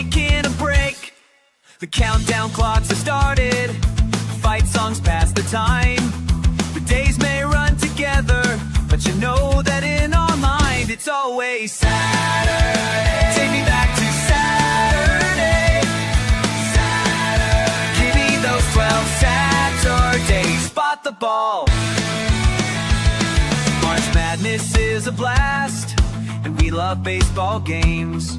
taking a break. The countdown clocks have started. Fight songs pass the time. The days may run together, but you know that in our mind it's always Saturday. Take me back to Saturday. Saturday. Give me those 12 Saturdays. Spot the ball. March Madness is a blast, and we love baseball games.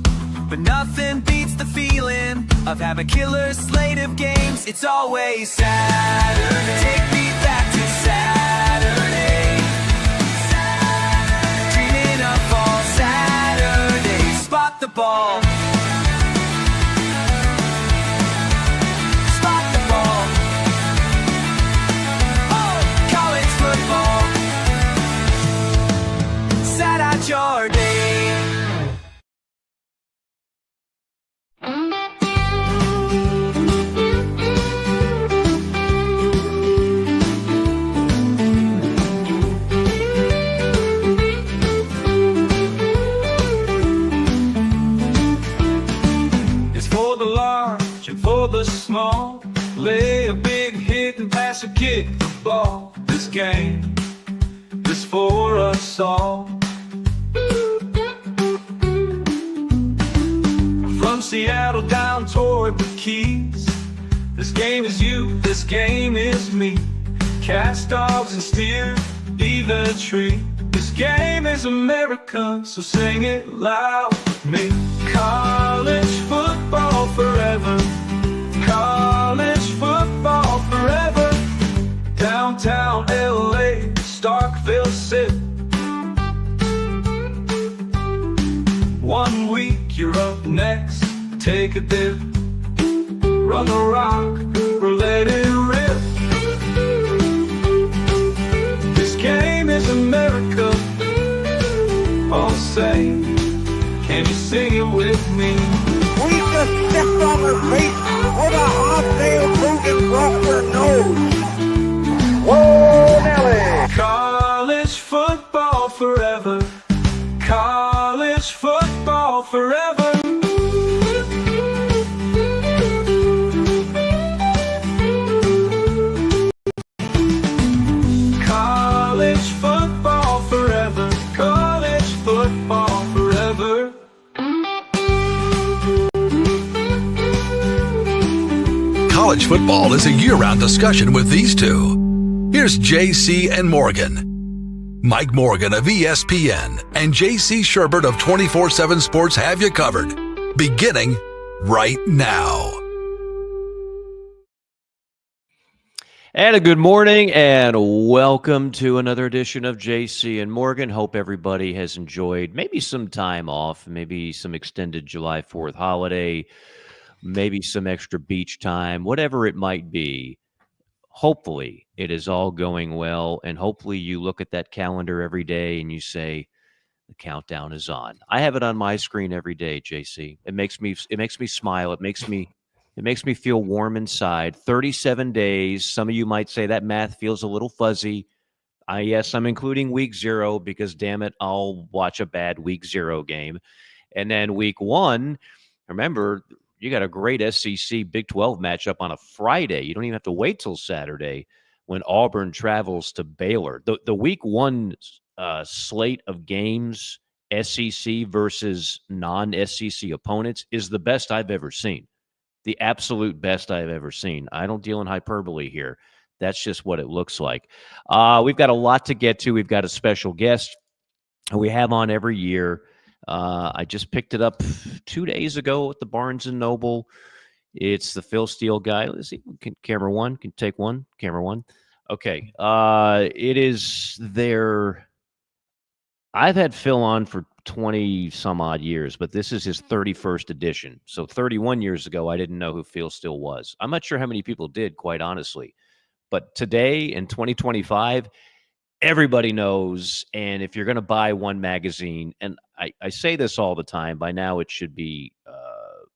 But nothing beats the feeling of having a killer slate of games. It's always Saturday. Take me back to Saturday. Saturday. Dreaming of all Saturdays. Spot the ball. Spot the ball. Oh, college football. Sat out your day. The small, lay a big hit and pass a kick the ball. This game is for us all. From Seattle down toward the Keys, this game is you, this game is me. Cast dogs and steer, be the tree. This game is America, so sing it loud with me. College football forever. College football forever. Downtown LA, Starkville City. 1 week you're up next, take a dip. Run the rock or let it rip. This game is America. All say, can you sing it with me? We just stepped on her face with a hot-tail moving across her nose. Whoa, Nelly! College football forever. College football forever. College football forever. College football forever. College football is a year-round discussion with these two. Here's JC and Morgan. Mike Morgan of ESPN and JC Sherbert of 24/7 Sports have you covered, beginning right now. And a good morning and welcome to another edition of JC and Morgan. Hope everybody has enjoyed maybe some time off, maybe some extended July 4th holiday, maybe some extra beach time, whatever it might be. Hopefully it is all going well, and hopefully you look at that calendar every day and you say, the countdown is on. I have it on my screen every day, JC. It makes me smile. It makes me feel warm inside. 37 days. Some of you might say that math feels a little fuzzy. Yes, I'm including week 0 because, damn it, I'll watch a bad week 0 game. And then week 1, remember, you got a great SEC Big 12 matchup on a Friday. You don't even have to wait till Saturday when Auburn travels to Baylor. The week 1 slate of games, SEC versus non-SEC opponents, is the best I've ever seen. The absolute best I've ever seen. I don't deal in hyperbole here. That's just what it looks like. We've got a lot to get to. We've got a special guest we have on every year. I just picked it up 2 days ago at the Barnes & Noble. It's the Phil Steele guy. Let's see. Camera 1. Can take 1. Camera 1. Okay. It is their... I've had Phil on for 20-some-odd years, but this is his 31st edition. So 31 years ago, I didn't know who Phil Steele was. I'm not sure how many people did, quite honestly. But today, in 2025, everybody knows, and if you're going to buy one magazine, and I say this all the time, by now it should be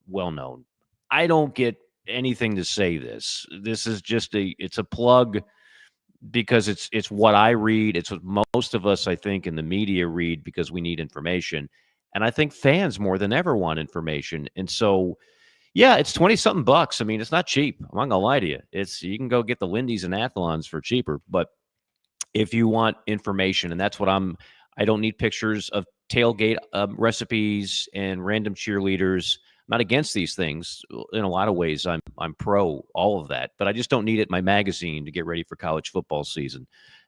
well known. I don't get anything to say this. This is just it's a plug because it's what I read. It's what most of us, I think, in the media read because we need information. And I think fans more than ever want information. And so Yeah, it's 20 something bucks. I mean, it's not cheap. I'm not gonna lie to you. You can go get the Lindy's and Athlons for cheaper, but if you want information, and that's what I don't need pictures of tailgate recipes and random cheerleaders. I'm not against these things. In a lot of ways, I'm pro all of that, but I just don't need it in my magazine to get ready for college football season.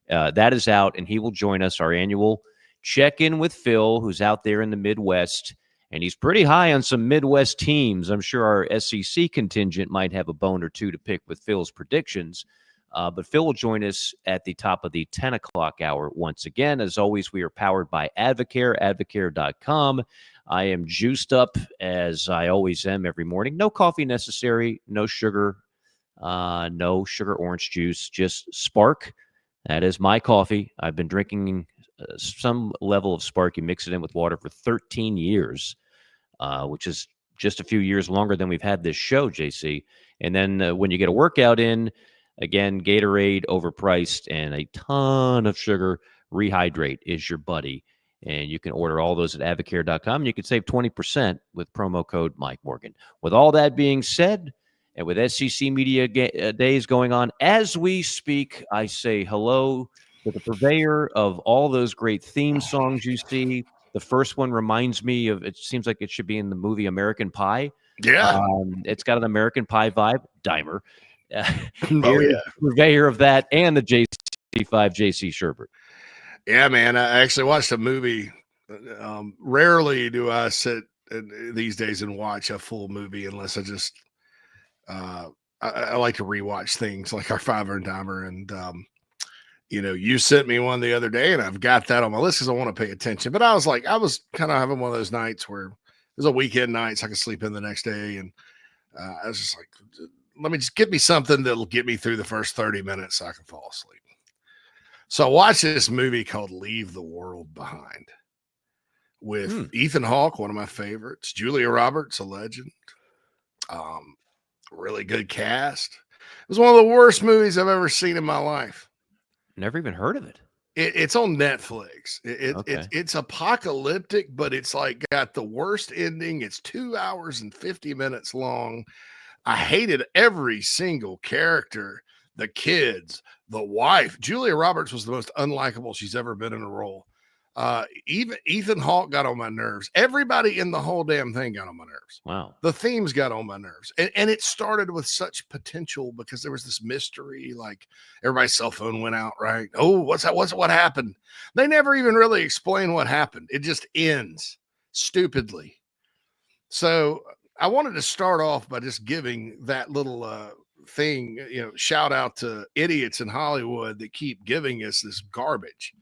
That is out, and he will join us, our annual check-in with Phil, who's out there in the Midwest, and he's pretty high on some Midwest teams. I'm sure our SEC contingent might have a bone or two to pick with Phil's predictions. But Phil will join us at the top of the 10 o'clock hour once again. As always, we are powered by Advocare, advocare.com. I am juiced up, as I always am every morning. No coffee necessary, no sugar orange juice, just Spark. That is my coffee. I've been drinking some level of Spark. You mix it in with water for 13 years, which is just a few years longer than we've had this show, JC. And then when you get a workout in, again, Gatorade, overpriced, and a ton of sugar. Rehydrate is your buddy. And you can order all those at advocare.com. You can save 20% with promo code Mike Morgan. With all that being said, and with SEC Media Days going on as we speak, I say hello to the purveyor of all those great theme songs you see. The first one reminds me of, it seems like it should be in the movie American Pie. Yeah. It's got an American Pie vibe. Dimer. Oh, yeah. Purveyor of that and the JC5 JC Sherbert. Yeah, man. I actually watched a movie. Rarely do I sit these days and watch a full movie unless I just I like to rewatch things like our Fiver and Dimer. And you sent me one the other day, and I've got that on my list because I want to pay attention. But I was kind of having one of those nights where it was a weekend night, so I could sleep in the next day, and I was just like, let me just get me something that'll get me through the first 30 minutes so I can fall asleep. So I watched this movie called Leave the World Behind with Ethan Hawke, one of my favorites, Julia Roberts, a legend. Really good cast. It was one of the worst movies I've ever seen in my life. Never even heard of it. It's on Netflix. Okay. It's apocalyptic, but it's like got the worst ending. It's 2 hours and 50 minutes long. I hated every single character, the kids, the wife. Julia Roberts was the most unlikable she's ever been in a role. Even Ethan Hawke got on my nerves. Everybody in the whole damn thing got on my nerves. Wow. The themes got on my nerves. And it started with such potential because there was this mystery, like everybody's cell phone went out, right? Oh, what's that? What happened? They never even really explain what happened. It just ends stupidly. So I wanted to start off by just giving that little thing, shout out to idiots in Hollywood that keep giving us this garbage.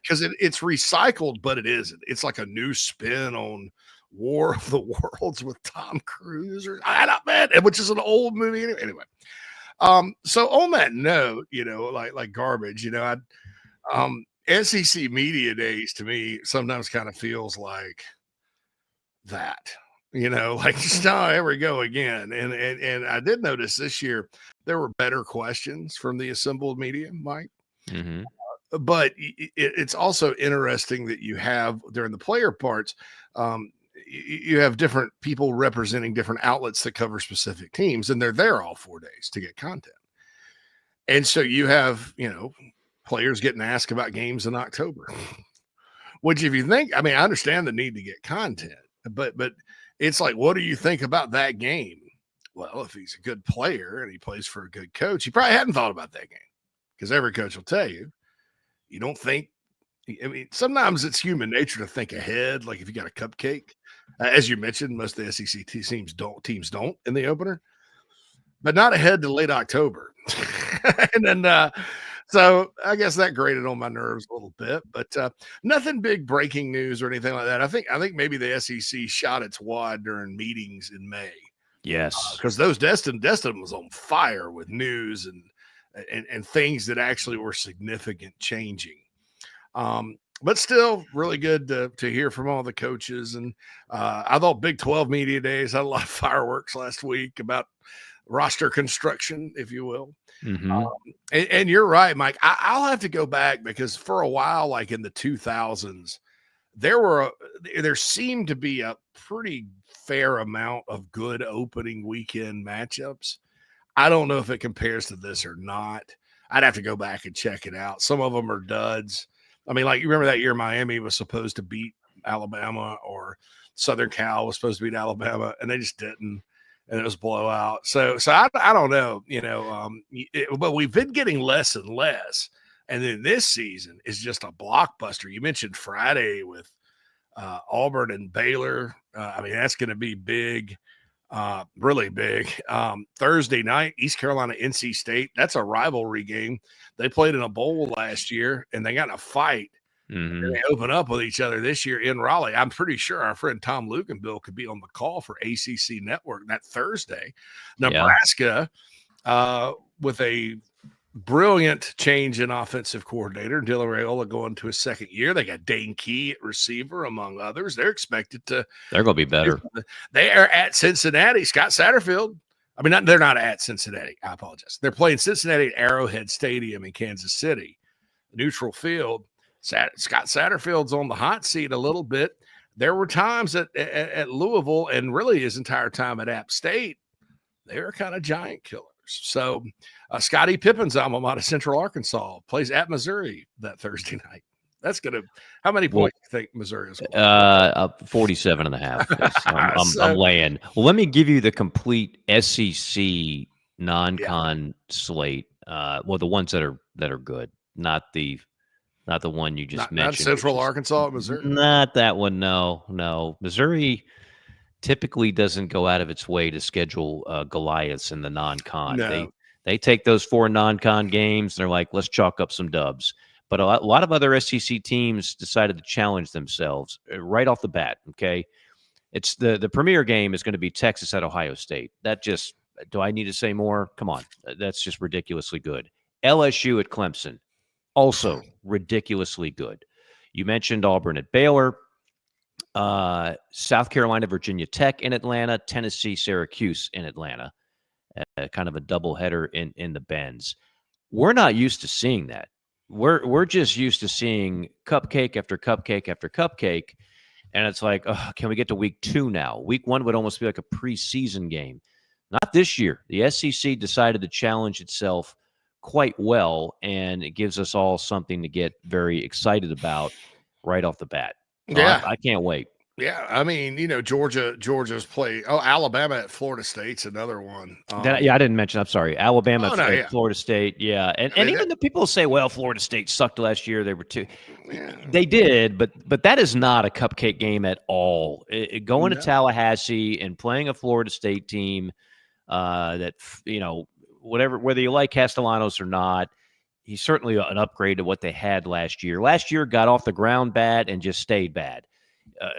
Because it's recycled, but it isn't. It's like a new spin on War of the Worlds with Tom Cruise, which is an old movie anyway. So on that note, like garbage, SEC Media Days to me sometimes kind of feels like that. Like just here we go again. And I did notice this year there were better questions from the assembled media, Mike. Mm-hmm. But it's also interesting that you have during the player parts, you have different people representing different outlets that cover specific teams, and they're there all 4 days to get content. And so you have, players getting asked about games in October, which if you think, I understand the need to get content, but it's like, what do you think about that game? Well, if he's a good player and he plays for a good coach, he probably hadn't thought about that game because every coach will tell you, you don't think, sometimes it's human nature to think ahead. Like if you got a cupcake, as you mentioned, most of the SEC teams don't in the opener, but not ahead to late October. And then, so I guess that grated on my nerves a little bit, but nothing big breaking news or anything like that. I think maybe the SEC shot its wad during meetings in May. Yes. Because those Destin was on fire with news and things that actually were significant changing. But still really good to hear from all the coaches. And I thought Big 12 Media Days had a lot of fireworks last week about roster construction, if you will. Mm-hmm. And you're right, Mike. I'll have to go back because for a while, like in the 2000s, there seemed to be a pretty fair amount of good opening weekend matchups. I don't know if it compares to this or not. I'd have to go back and check it out. Some of them are duds. I mean, like, you remember that year Miami was supposed to beat Alabama, or Southern Cal was supposed to beat Alabama, and they just didn't, and it was blowout. So I don't know, but we've been getting less and less. And then this season is just a blockbuster. You mentioned Friday with Auburn and Baylor. I mean, that's going to be big. Really big. Thursday night, East Carolina, NC State. That's a rivalry game. They played in a bowl last year, and they got in a fight. Mm-hmm. And they open up with each other this year in Raleigh. I'm pretty sure our friend Tom Lukenbill could be on the call for ACC Network that Thursday. Nebraska, with a brilliant change in offensive coordinator, Dylan Raiola going to his second year. They got Dane Key at receiver, among others. They're expected to. They're going to be better. They are at Cincinnati. Scott Satterfield. I mean, they're not at Cincinnati. I apologize. They're playing Cincinnati at Arrowhead Stadium in Kansas City, neutral field. Scott Satterfield's on the hot seat a little bit. There were times at Louisville, and really his entire time at App State, they were kind of giant killers. So Scottie Pippen's alma mater, Central Arkansas, plays at Missouri that Thursday night. That's going to – how many points do you think Missouri is going? 47 and a half. I'm laying. Well, let me give you the complete SEC non-con slate. Well, the ones that are good, not the one you just mentioned. Not Central Arkansas, Missouri? Not that one, no. Missouri – typically doesn't go out of its way to schedule Goliaths in the non-con. No. They take those 4 non-con games. And they're like, let's chalk up some dubs. But a lot of other SEC teams decided to challenge themselves right off the bat. Okay, it's the premier game is going to be Texas at Ohio State. That just, do I need to say more? Come on, that's just ridiculously good. LSU at Clemson, also ridiculously good. You mentioned Auburn at Baylor. South Carolina, Virginia Tech in Atlanta, Tennessee, Syracuse in Atlanta, kind of a doubleheader in the Benz. We're not used to seeing that. We're just used to seeing cupcake after cupcake after cupcake, and it's like, oh, can we get to week 2 now? Week 1 would almost be like a preseason game. Not this year. The SEC decided to challenge itself quite well, and it gives us all something to get very excited about right off the bat. Yeah, I can't wait. Yeah, I mean, Georgia's play. Oh, Alabama at Florida State's another one. I didn't mention. I'm sorry, Alabama at Florida State. Yeah, and even the people say, well, Florida State sucked last year. They were too. Yeah. They did, but that is not a cupcake game at all. Going to Tallahassee and playing a Florida State team that whether you like Castellanos or not, he's certainly an upgrade to what they had last year. Last year got off the ground bad and just stayed bad.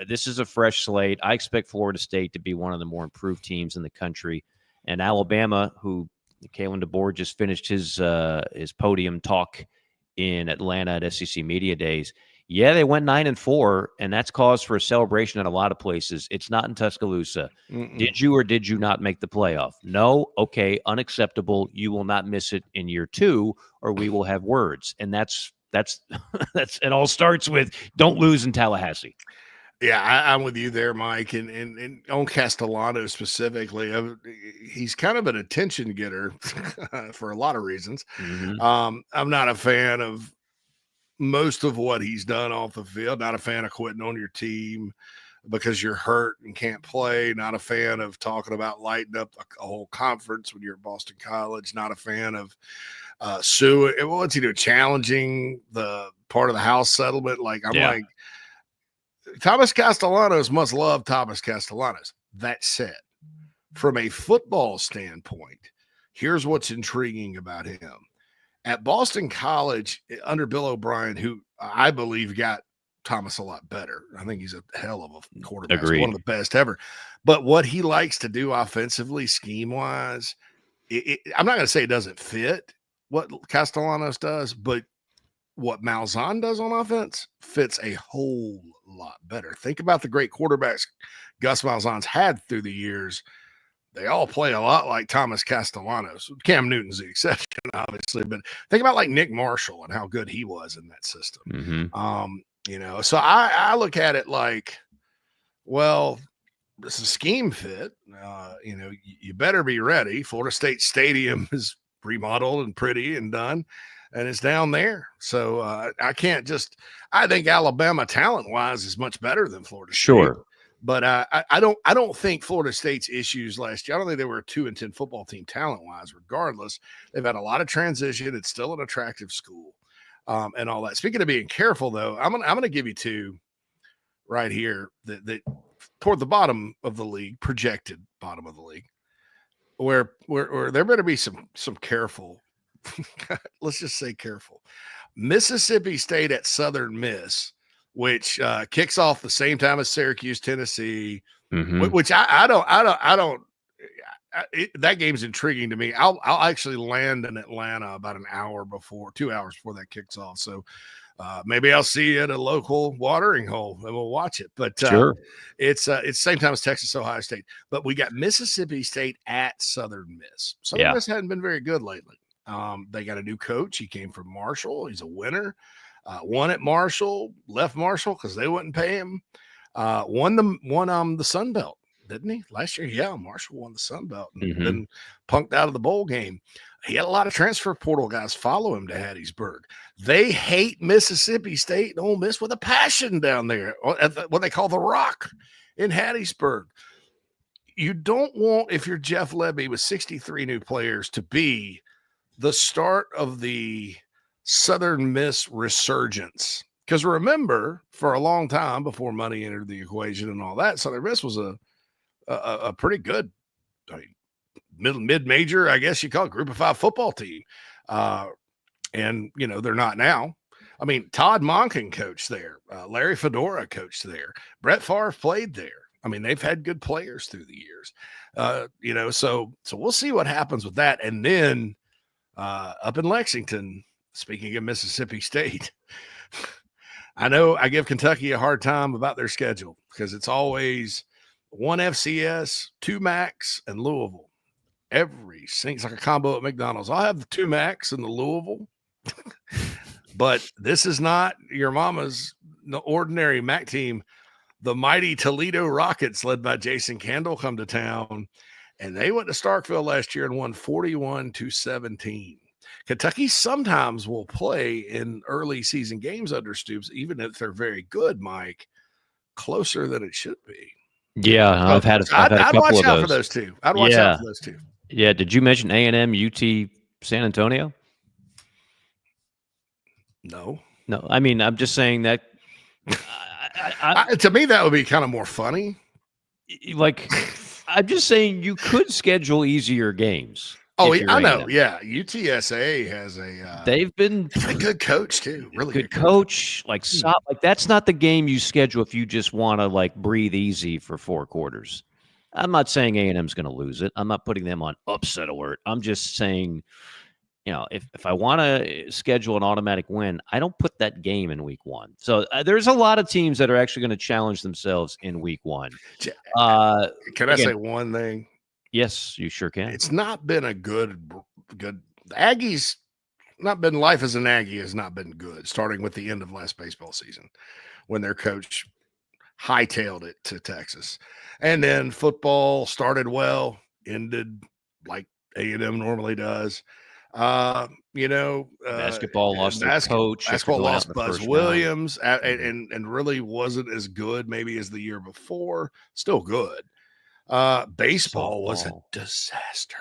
This is a fresh slate. I expect Florida State to be one of the more improved teams in the country. And Alabama, who Kalen DeBoer just finished his podium talk in Atlanta at SEC Media Days. Yeah, they went 9-4, and that's cause for a celebration at a lot of places. It's not in Tuscaloosa. Mm-mm. Did you or did you not make the playoff? No? Okay, unacceptable. You will not miss it in year 2, or we will have words. And that's it all starts with don't lose in Tallahassee. Yeah, I'm with you there, Mike. And on Castellano specifically, he's kind of an attention getter for a lot of reasons. Mm-hmm. I'm not a fan of most of what he's done off the field. Not a fan of quitting on your team because you're hurt and can't play. Not a fan of talking about lighting up a whole conference when you're at Boston College. Not a fan of suing. What's he do? Challenging the part of the House settlement. Like, I'm like, Thomas Castellanos must love Thomas Castellanos. That said, from a football standpoint, here's what's intriguing about him. At Boston College, under Bill O'Brien, who I believe got Thomas a lot better. I think he's a hell of a quarterback. One of the best ever. But what he likes to do offensively, scheme-wise, I'm not going to say it doesn't fit what Castellanos does, but what Malzahn does on offense fits a whole lot better. Think about the great quarterbacks Gus Malzahn's had through the years. They all play a lot like Thomas Castellanos. Cam Newton's the exception, obviously, but think about like Nick Marshall and how good he was in that system. Mm-hmm. So I look at it like, well, it's a scheme fit. You better be ready. Florida State Stadium is remodeled and pretty and done, and it's down there. So I can't just. I think Alabama talent wise is much better than Florida State. Sure. But I don't think Florida State's issues last year. I don't think they were a 2-10 football team talent wise. Regardless, they've had a lot of transition. It's still an attractive school, and all that. Speaking of being careful, though, I'm gonna give you two right here that toward the bottom of the league, projected bottom of the league, where there better be some careful. Let's just say careful. Mississippi State at Southern Miss, which kicks off the same time as Syracuse, Tennessee, which I don't. That game's intriguing to me. I'll actually land in Atlanta about 2 hours before that kicks off. So maybe I'll see you at a local watering hole and we'll watch it. But sure. It's same time as Texas, Ohio State. But we got Mississippi State at Southern Miss. Southern Miss hadn't been very good lately. They got a new coach. He came from Marshall. He's a winner. Won at Marshall, left Marshall because they wouldn't pay him. Won the Sun Belt, didn't he? Last year, yeah, Marshall won the Sun Belt and then punked out of the bowl game. He had a lot of transfer portal guys follow him to Hattiesburg. They hate Mississippi State and Ole Miss with a passion down there, what they call the Rock in Hattiesburg. You don't want, if you're Jeff Lebby with 63 new players, to be the start of the Southern Miss resurgence. Because remember, for a long time before money entered the equation and all that, Southern Miss was a pretty good, mid-major, I guess you call it, group of 5 football team. And, they're not now. I mean, Todd Monken coached there. Larry Fedora coached there. Brett Favre played there. I mean, they've had good players through the years. So we'll see what happens with that. And then up in Lexington, speaking of Mississippi State, I know I give Kentucky a hard time about their schedule because it's always 1 FCS, 2 MACs, and Louisville. It's like a combo at McDonald's. I'll have the 2 MACs and the Louisville, but this is not your mama's ordinary MAC team. The mighty Toledo Rockets, led by Jason Candle, come to town, and they went to Starkville last year and won 41-17. Kentucky sometimes will play in early season games under Stoops, even if they're very good, Mike, closer than it should be. Yeah, I've had a couple I'd watch of out those. for those two. I'd watch out for those two. Yeah. Did you mention A&M, UT, San Antonio? No. I mean, I'm just saying that. To me, that would be kind of more funny. Like, I'm just saying you could schedule easier games. Oh, I know. Yeah, UTSA has they've been a good coach too. Really good coach. Like that's not the game you schedule if you just want to breathe easy for 4 quarters. I'm not saying A&M's going to lose it. I'm not putting them on upset alert. I'm just saying, if I want to schedule an automatic win, I don't put that game in week 1. So there's a lot of teams that are actually going to challenge themselves in week 1. Can I say one thing? Yes, you sure can. It's not been a good. Aggies, life as an Aggie has not been good, starting with the end of last baseball season when their coach hightailed it to Texas. And then football started well, ended like A&M normally does. Basketball lost their coach. Basketball lost Buzz Williams and really wasn't as good maybe as the year before. Still good. Baseball was a disaster.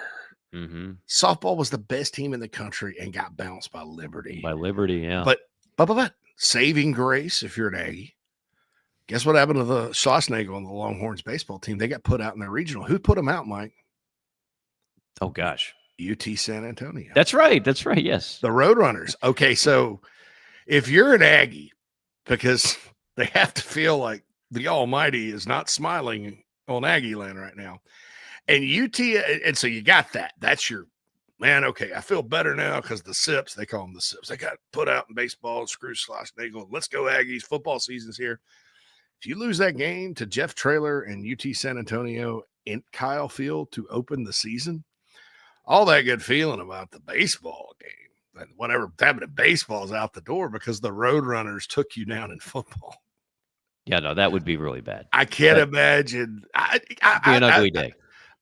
Softball was the best team in the country and got bounced by Liberty. Yeah. But saving grace, if you're an Aggie, guess what happened to the Schlossnagle on the Longhorns baseball team? They got put out in their regional. Who put them out, Mike? Oh, gosh. UT San Antonio. That's right. Yes. The Roadrunners. Okay, so if you're an Aggie, because they have to feel like the Almighty is not smiling on Aggie land right now, and UT, and so you got that. That's your man. Okay, I feel better now because the Sips, they call them the Sips, they got put out in baseball. Screw Schlossnagle. Let's go Aggies. Football season's here. If you lose that game to Jeff Traylor and UT San Antonio in Kyle Field to open the season, all that good feeling about the baseball game and whatever happened to baseball is out the door because the Roadrunners took you down in football. Yeah, no, that would be really bad. I can't That'd imagine. be an ugly day.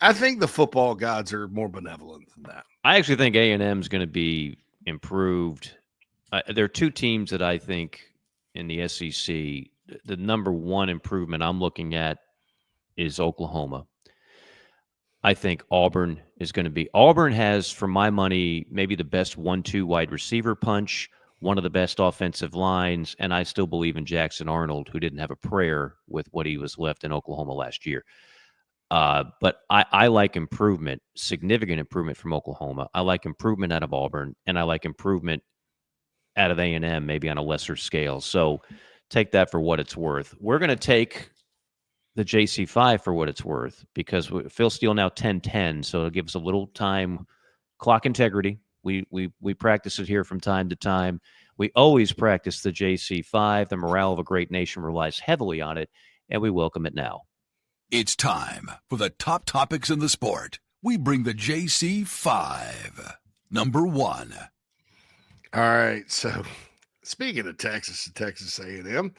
I think the football gods are more benevolent than that. I actually think A&M is going to be improved. There are two teams that I think in the SEC, the number one improvement I'm looking at is Oklahoma. I think Auburn is going to be. Auburn has, for my money, maybe the best 1-2 wide receiver punch, one of the best offensive lines, and I still believe in Jackson Arnold, who didn't have a prayer with what he was left in Oklahoma last year. But I like improvement, significant improvement from Oklahoma. I like improvement out of Auburn, and I like improvement out of A&M, maybe on a lesser scale. So take that for what it's worth. We're going to take the JC5 for what it's worth because Phil Steele now 10-10, so it gives a little time, clock integrity. We practice it here from time to time. We always practice the JC5. The morale of a great nation relies heavily on it, and we welcome it now. It's time for the top topics in the sport. We bring the JC5. Number 1. All right. So speaking of Texas and Texas A&M,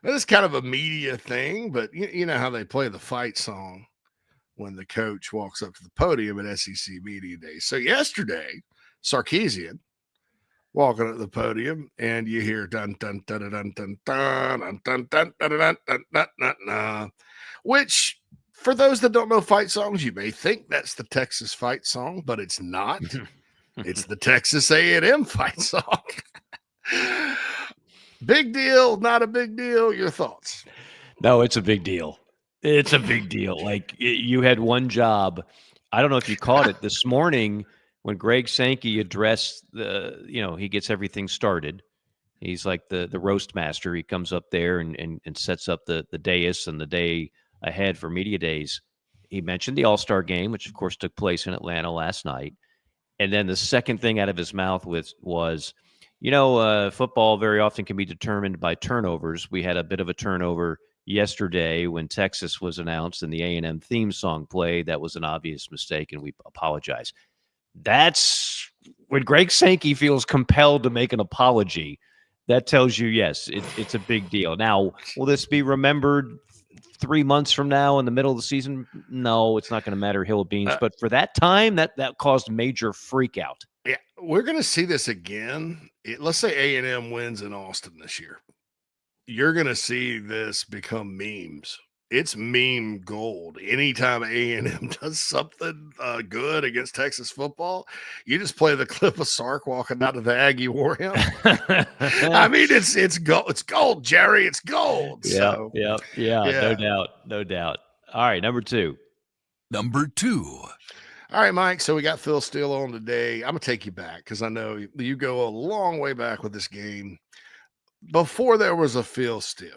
this is kind of a media thing, but you know how they play the fight song when the coach walks up to the podium at SEC Media Day. So yesterday, Sarkisian walking up the podium, and you hear dun dun dun dun dun dun dun dun dun dun dun dun dun dun, which for those that don't know fight songs, you may think that's the Texas fight song, but it's not. It's the Texas A&M fight song. Big deal, not a big deal. Your thoughts? No, it's a big deal. It's a big deal. Like you had one job. I don't know if you caught it this morning when Greg Sankey addressed he gets everything started. He's like the roast master. He comes up there and sets up the dais and the day ahead for media days. He mentioned the All-Star game, which of course took place in Atlanta last night. And then the second thing out of his mouth was football very often can be determined by turnovers. We had a bit of a turnover yesterday when Texas was announced and the A&M theme song played. That was an obvious mistake, and we apologize. That's when Greg Sankey feels compelled to make an apology. That tells you, yes, it's a big deal. Now, will this be remembered 3 months from now in the middle of the season? No, it's not going to matter hill of beans. But for that time, that caused major freak out. Yeah, we're going to see this again. Let's say A&M wins in Austin this year. You're going to see this become memes. It's meme gold. Anytime A&M does something good against Texas football, you just play the clip of Sark walking out of the Aggie War Hymn. I mean, it's gold. It's gold, Jerry. It's gold. Yeah. No doubt. All right, number 2. Number 2. All right, Mike. So we got Phil Steele on today. I'm gonna take you back because I know you go a long way back with this game. Before there was a Phil Steele.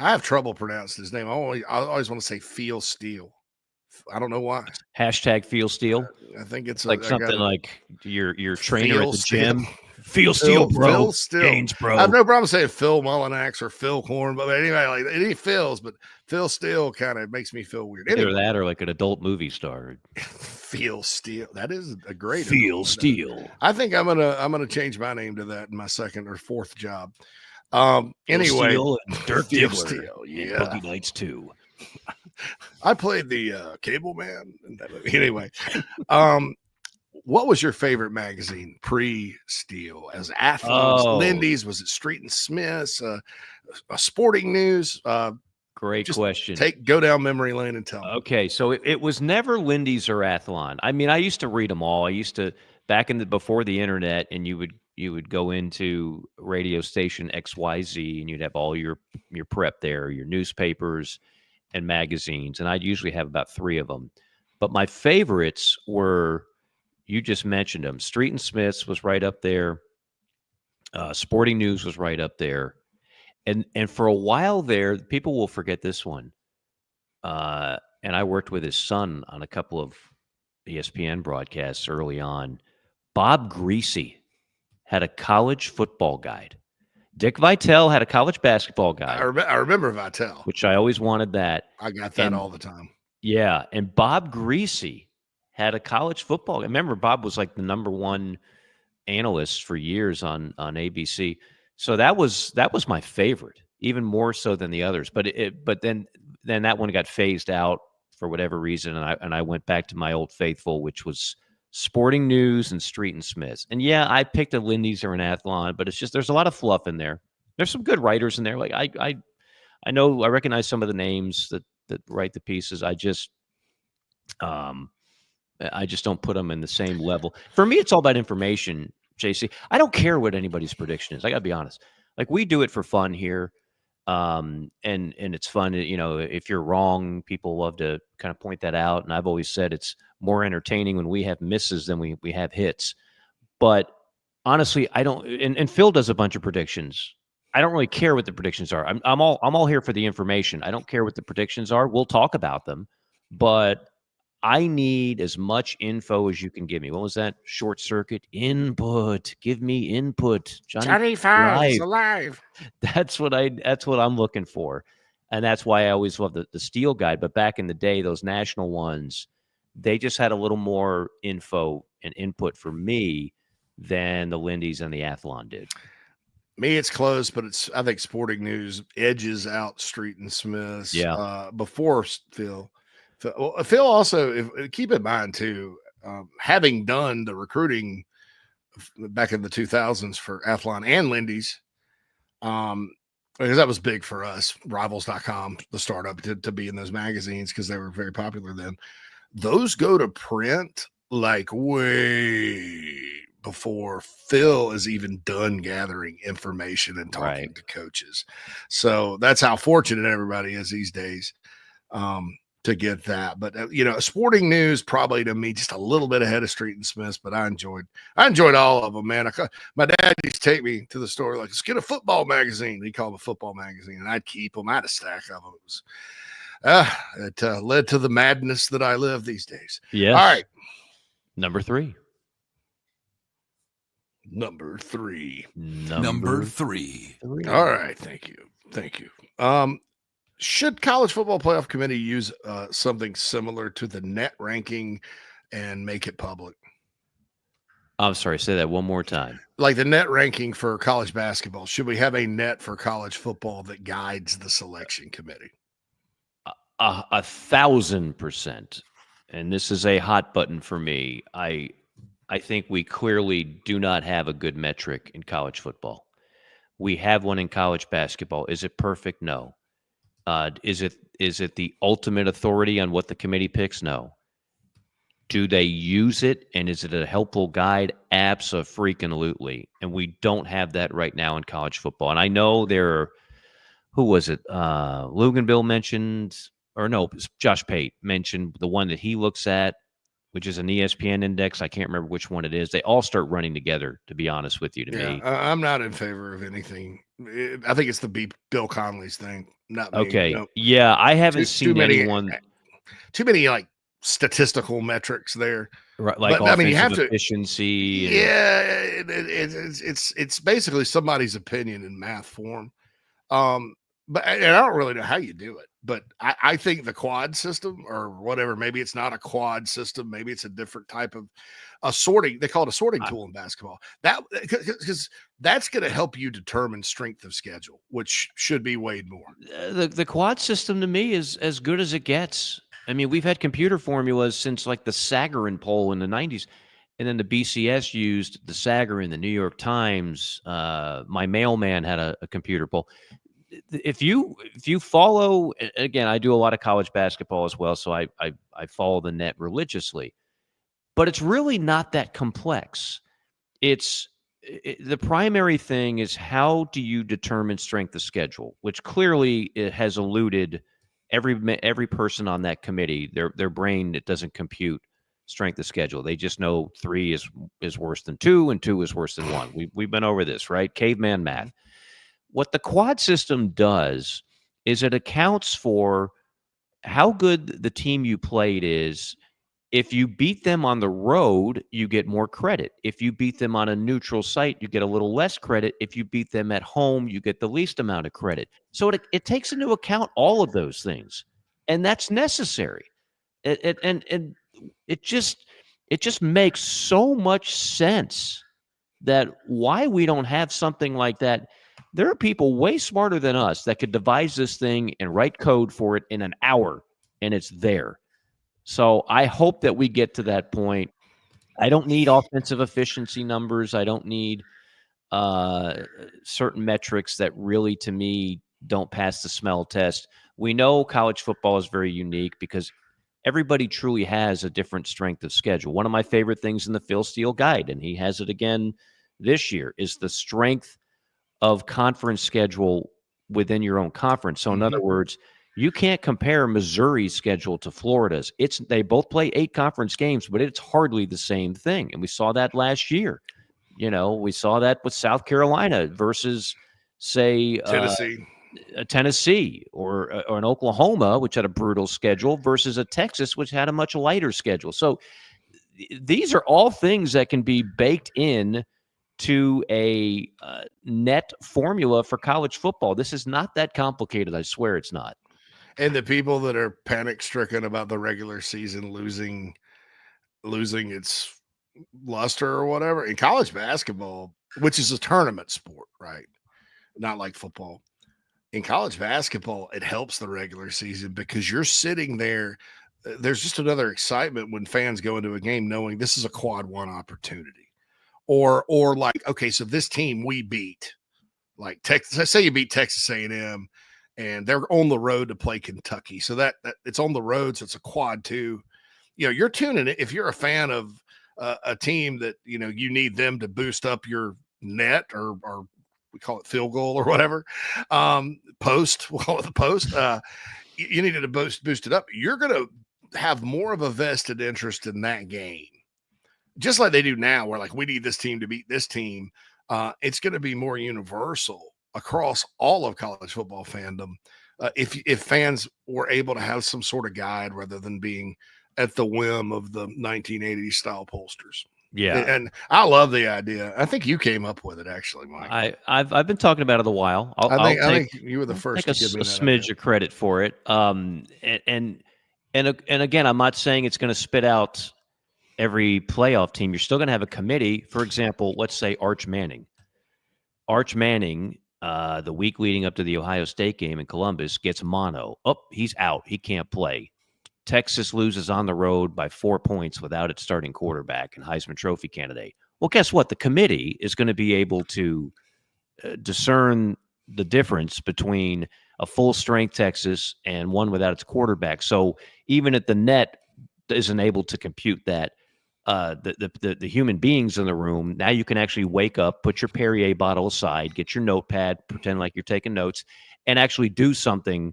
I have trouble pronouncing his name. I always want to say Phil Steele. I don't know why. Hashtag Phil Steele. I think it's like something like your trainer Phil at the Steele. gym. Phil Steele, bro. Phil Steele. Gaines, bro. I have no problem saying Phil Mullinax or Phil Horn, but anyway, like any Phils, but Phil Steele kind of makes me feel weird. Either that or like an adult movie star. Phil Steele. That is a great Phil Steele. I think I'm gonna change my name to that in my second or fourth job. Anyway, Steele and Dirk Phil Diggler Steele, and yeah. Boogie Nights 2. I played the Cable Man in that movie. Anyway, what was your favorite magazine pre-Steele? As Athlons, Lindy's, was it Street and Smith's, Sporting News? Great question. Go down memory lane and tell me. Okay, so it was never Lindy's or Athlon. I mean, I used to read them all. I used to before the internet, and you would go into radio station XYZ, and you'd have all your prep there, your newspapers and magazines, and I'd usually have about 3 of them. But my favorites were, you just mentioned them. Street and Smith's was right up there. Sporting News was right up there. And for a while there, people will forget this one. And I worked with his son on a couple of ESPN broadcasts early on. Bob Greasy had a college football guide. Dick Vitale had a college basketball guide. I remember Vitale. Which I always wanted that. I got that all the time. Yeah, and Bob Greasy had a college football. I remember Bob was like the number 1 analyst for years on ABC. So that was my favorite. even more so than the others. But then that one got phased out for whatever reason, and I went back to my old faithful, which was Sporting News and Street and Smiths. And yeah, I picked a Lindy's or an Athlon, but it's just there's a lot of fluff in there. There's some good writers in there. Like I know I recognize some of the names that write the pieces. I just don't put them in the same level. For me, it's all about information, JC. I don't care what anybody's prediction is. I got to be honest. Like we do it for fun here. And it's fun. If you're wrong, people love to kind of point that out. And I've always said it's more entertaining when we have misses than we have hits. But honestly, I don't. And Phil does a bunch of predictions. I don't really care what the predictions are. I'm all here for the information. I don't care what the predictions are. We'll talk about them, but I need as much info as you can give me. What was that? Short circuit input. Give me input. Johnny Five is alive. That's what I'm looking for. And that's why I always love the Steele guide. But back in the day, those national ones, they just had a little more info and input for me than the Lindy's and the Athlon did. Me, it's close, but I think Sporting News edges out Street and Smiths before Phil. Phil also, keep in mind too, having done the recruiting back in the 2000s for Athlon and Lindy's, because that was big for us, Rivals.com, the startup, to be in those magazines because they were very popular then. Those go to print like way before Phil is even done gathering information and talking to coaches. So that's how fortunate everybody is these days. To get that, but Sporting News probably to me just a little bit ahead of Street and Smiths, but I enjoyed all of them, man. My dad used to take me to the store like, let's get a football magazine. He called them a football magazine, and I'd keep them. I had a stack of them. It led to the madness that I live these days. Yes. All right, Number three. All right, thank you. Should college football playoff committee use something similar to the net ranking and make it public? I'm sorry, say that one more time. Like the net ranking for college basketball, should we have a net for college football that guides the selection committee? 1,000%. And this is a hot button for me. I think we clearly do not have a good metric in college football. We have one in college basketball. Is it perfect? No. Is it the ultimate authority on what the committee picks? No. Do they use it, and is it a helpful guide? Abso-freaking-lutely. And we don't have that right now in college football. And I know who was it? Luganville mentioned, or no, Josh Pate mentioned the one that he looks at, which is an ESPN index. I can't remember which one it is. They all start running together, to be honest with you, me. I'm not in favor of anything. I think it's the Bill Connolly's thing. Not me. Okay. No. Yeah, I haven't seen anyone. Too many like statistical metrics there. Right, like but, you have efficiency. It's basically somebody's opinion in math form. But I don't really know how you do it. But I think the quad system or whatever, maybe it's not a quad system, maybe it's a different type of a sorting. They call it a sorting tool in basketball. That because that's going to help you determine strength of schedule, which should be weighed more. The quad system to me is as good as it gets. I mean, we've had computer formulas since like the Sagarin poll in the 90s. And then the BCS used the Sagarin, the New York Times. My mailman had a computer poll. If you follow, again, I do a lot of college basketball as well, so I follow the net religiously. But it's really not that complex. The primary thing is how do you determine strength of schedule, which clearly it has eluded every person on that committee. Their brain, it doesn't compute strength of schedule. They just know 3 is worse than 2 and 2 is worse than 1. We've been over this, right? Caveman math. What the quad system does is it accounts for how good the team you played is. If you beat them on the road, you get more credit. If you beat them on a neutral site, you get a little less credit. If you beat them at home, you get the least amount of credit. So it takes into account all of those things, and that's necessary. It just makes so much sense that why we don't have something like that. There are people way smarter than us that could devise this thing and write code for it in an hour, and it's there. So I hope that we get to that point. I don't need offensive efficiency numbers. I don't need certain metrics that really, to me, don't pass the smell test. We know college football is very unique because everybody truly has a different strength of schedule. One of my favorite things in the Phil Steele guide, and he has it again this year, is the strength of conference schedule within your own conference. So in other words, you can't compare Missouri's schedule to Florida's. They both play 8 conference games, but it's hardly the same thing. And we saw that last year. We saw that with South Carolina versus, say, Tennessee or an Oklahoma, which had a brutal schedule, versus a Texas, which had a much lighter schedule. So these are all things that can be baked in to a net formula for college football. This is not that complicated. I swear it's not. And the people that are panic stricken about the regular season losing its luster or whatever in college basketball, which is a tournament sport, right? Not like football. In college basketball, it helps the regular season because you're sitting there. There's just another excitement when fans go into a game knowing this is a quad one opportunity. Or like, okay, so this team we beat, like Texas. Let's say you beat Texas A&M, and they're on the road to play Kentucky. So that it's on the road, so it's a quad 2. You're tuning in. If you're a fan of a team that you need them to boost up your net or we call it field goal or whatever, post. We'll call it the post. You needed to boost it up. You're going to have more of a vested interest in that game. Just like they do now, where like we need this team to beat this team, it's going to be more universal across all of college football fandom. If fans were able to have some sort of guide rather than being at the whim of the 1980s style pollsters. Yeah, and I love the idea. I think you came up with it, actually, Mike. I've been talking about it a while. I think you were the first to give me a smidge of credit for it. And again, I'm not saying it's going to spit out every playoff team. You're still going to have a committee. For example, let's say Arch Manning. Arch Manning, the week leading up to the Ohio State game in Columbus, gets mono. Oh, he's out. He can't play. Texas loses on the road by 4 points without its starting quarterback and Heisman Trophy candidate. Well, guess what? The committee is going to be able to discern the difference between a full-strength Texas and one without its quarterback. So even if the net isn't able to compute that, the human beings in the room, now you can actually wake up, put your Perrier bottle aside, get your notepad, pretend like you're taking notes, and actually do something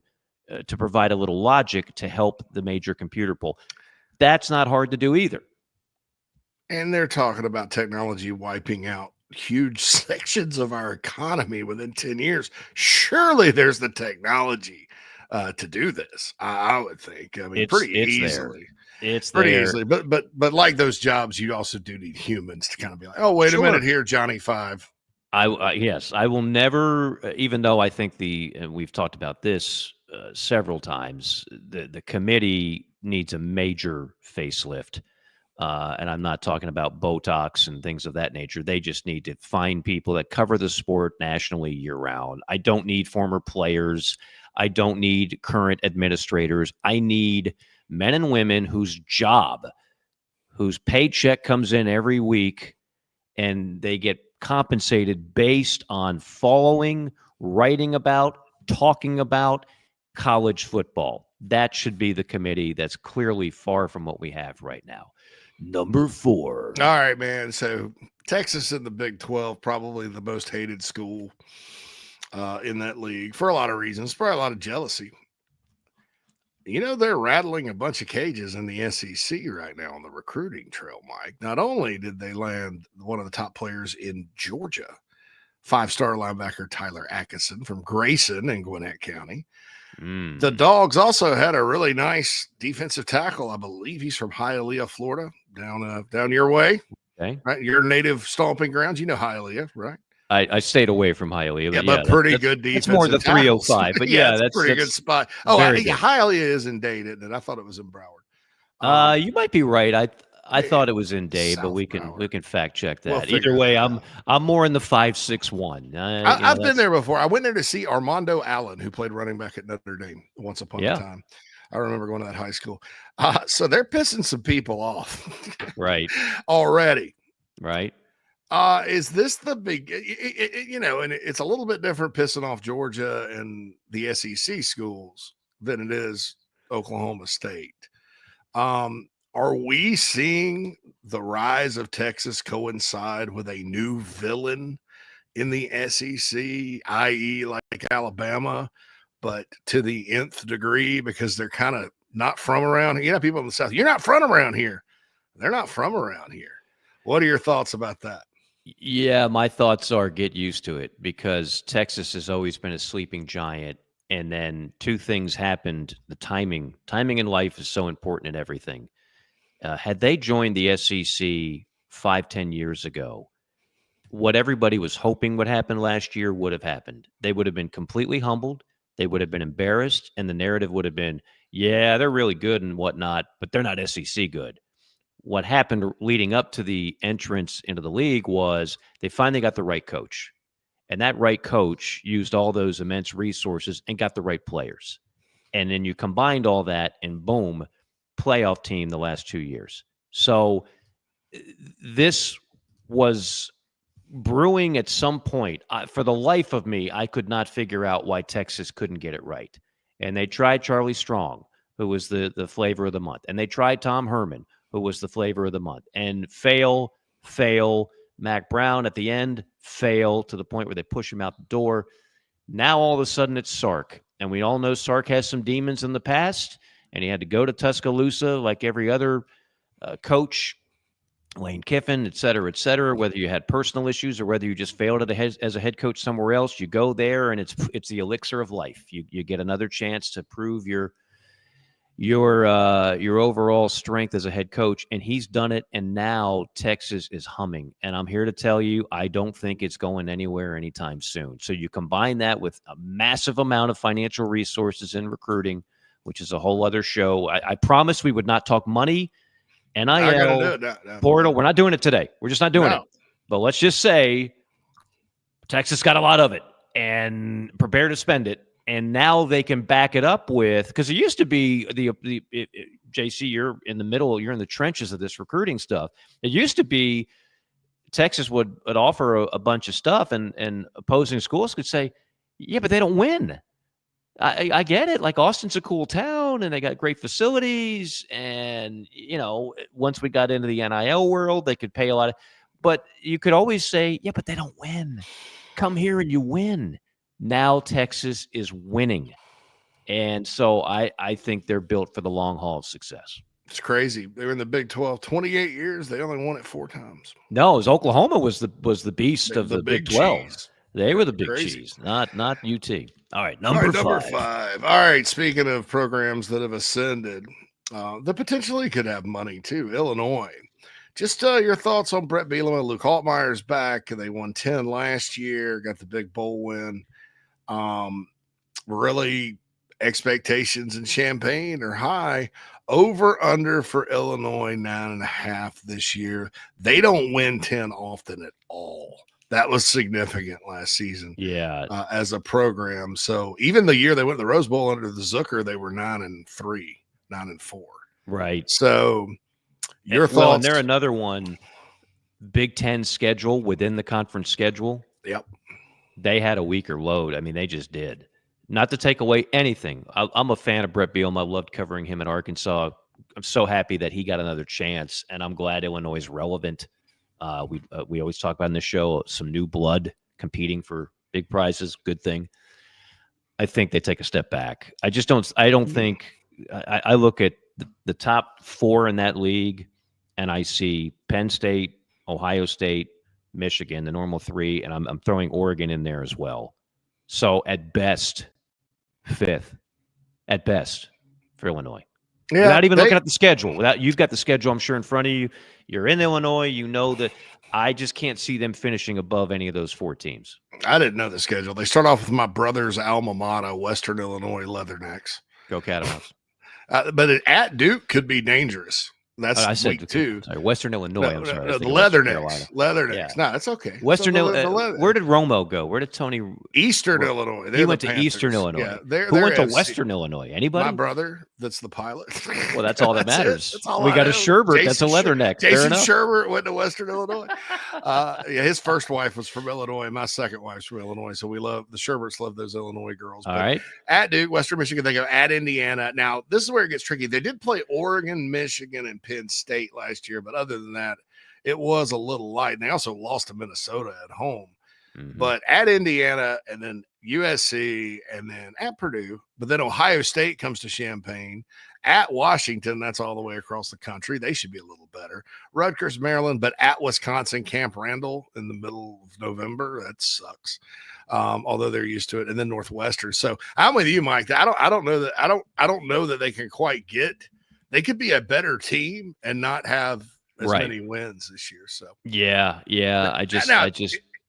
to provide a little logic to help the major computer poll. That's not hard to do either. And they're talking about technology wiping out huge sections of our economy within 10 years. Surely there's the technology to do this. I would think. I mean, it's pretty easily. It's pretty there. easily. But like those jobs, you also do need humans to kind of be like, oh, wait a minute here, Johnny 5. Yes, I will never, even though I think and we've talked about this several times, the committee needs a major facelift. And I'm not talking about Botox and things of that nature. They just need to find people that cover the sport nationally year-round. I don't need former players. I don't need current administrators. I need men and women whose paycheck comes in every week, and they get compensated based on following, writing about, talking about college football. That should be the committee. That's clearly far from what we have right now. Number 4. All right, man. So Texas in the Big 12, probably the most hated school in that league for a lot of reasons. Probably a lot of jealousy. They're rattling a bunch of cages in the SEC right now on the recruiting trail, Mike. Not only did they land one of the top players in Georgia, 5-star linebacker Tyler Atkinson from Grayson in Gwinnett County. The Dogs also had a really nice defensive tackle. I believe he's from Hialeah, Florida, down your way. Okay. Right? Your native stomping grounds. You know Hialeah, right? I stayed away from Hialeah. But pretty good defense. It's more the 305, but that's a pretty good spot. Oh, Hialeah is in Dade, isn't it? I thought it was in Broward. You might be right. I thought it was in Dave, but South we Power. can fact check We'll that. figure Either way, that I'm more in the 5-6-1. I've been there before. I went there to see Armando Allen, who played running back at Notre Dame once upon a Yeah. time. I remember going to that high school. So they're pissing some people off Right. already. Right. Is this the big, and it's a little bit different pissing off Georgia and the SEC schools than it is Oklahoma State. Are we seeing the rise of Texas coincide with a new villain in the SEC, i.e., like Alabama, but to the nth degree because they're kind of not from around here? People in the South, you're not from around here. They're not from around here. What are your thoughts about that? Yeah, my thoughts are get used to it because Texas has always been a sleeping giant. And then two things happened. The timing in life is so important in everything. Had they joined the SEC 5-10 years ago, what everybody was hoping would happen last year would have happened. They would have been completely humbled. They would have been embarrassed. And the narrative would have been, yeah, they're really good and whatnot, but they're not SEC good. What happened leading up to the entrance into the league was they finally got the right coach. And that right coach used all those immense resources and got the right players. And then you combined all that and boom, playoff team the last 2 years. So this was brewing at some point. For the life of me, I could not figure out why Texas couldn't get it right. And they tried Charlie Strong, who was the flavor of the month. And they tried Tom Herman, who was the flavor of the month. And fail. Mac Brown at the end, fail to the point where they push him out the door. Now all of a sudden it's Sark. And we all know Sark has some demons in the past. And he had to go to Tuscaloosa like every other coach, Lane Kiffin, et cetera, whether you had personal issues or whether you just failed as a head coach somewhere else, you go there and it's the elixir of life. You get another chance to prove your overall strength as a head coach, and he's done it, and now Texas is humming. And I'm here to tell you, I don't think it's going anywhere anytime soon. So you combine that with a massive amount of financial resources in recruiting, which is a whole other show. I promised we would not talk money, NIL, portal. We're not doing it today. We're just not doing it. But let's just say Texas got a lot of it and prepared to spend it. And now they can back it up with, because it used to be JC, you're in the middle, you're in the trenches of this recruiting stuff. It used to be Texas would offer a bunch of stuff and opposing schools could say, yeah, but they don't win. I get it. Like Austin's a cool town and they got great facilities. And, once we got into the NIL world, they could pay a lot but you could always say, yeah, but they don't win. Come here and you win. Now Texas is winning. And so I think they're built for the long haul of success. It's crazy. They were in the Big 12, 28 years. They only won it 4 times. No, it was Oklahoma was the beast of the Big 12. Cheese. They were the big Crazy. cheese, not UT. All right, number five. All right, speaking of programs that have ascended, that potentially could have money too, Illinois. Just your thoughts on Brett Bielema. Luke Altmaier's back. They won 10 last year, got the big bowl win. Really, expectations in Champaign are high. Over under for Illinois 9.5 this year. They don't win 10 often at all. That was significant last season. Yeah, as a program. So even the year they went to the Rose Bowl under the Zucker, they were 9-3, 9-4. right. So your thoughts? Well, and they're another one. Big Ten schedule within the conference schedule. Yep. They had a weaker load. I mean, they just did. Not to take away anything. I'm a fan of Brett Bielema. I loved covering him in Arkansas. I'm so happy that he got another chance, and I'm glad Illinois is relevant. We always talk about in the show some new blood competing for big prizes. Good thing. I think they take a step back. I don't think. I look at the top 4 in that league, and I see Penn State, Ohio State, Michigan, the normal 3, and I'm throwing Oregon in there as well. So at best, 5th, at best for Illinois. Yeah, without even looking at the schedule. You've got the schedule, I'm sure, in front of you. You're in Illinois. You know that I just can't see them finishing above any of those 4 teams. I didn't know the schedule. They start off with my brother's alma mater, Western Illinois Leathernecks. Go Catamounts. But at Duke could be dangerous. That's I said week 2. sorry, Western Illinois. I'm sorry. I was The thinking Western Leathernecks. Carolina. Leathernecks. Yeah. No, that's okay. Western So Illinois. Where did Romo go? Where did Tony? Eastern where- Illinois. He They're went the to Eastern Panthers. Illinois. Yeah, they're Who went to FC. Western Illinois? Anybody? My brother, that's the pilot. Well, that's all that That's it. matters. That's all We I got a know. Sherbert. That's a Jason Leatherneck. Fair Jason enough. Sherbert went to Western Illinois. Yeah, his first wife was from Illinois. My second wife's from Illinois. So we love the Sherberts, love those Illinois girls. All But right. at Duke, Western Michigan, they go at Indiana. Now, this is where it gets tricky. They did play Oregon, Michigan, and Penn State last year, but other than that, it was a little light. And they also lost to Minnesota at home. Mhm. But at Indiana, and then USC, and then at Purdue, but then Ohio State comes to Champaign. At Washington, that's all the way across the country. They should be a little better. Rutgers, Maryland, but at Wisconsin, Camp Randall in the middle of November. That sucks. Although they're used to it. And then Northwestern. So I'm with you, Mike. I don't know that they can quite get. They could be a better team and not have as Right. many wins this year. So Yeah. Now,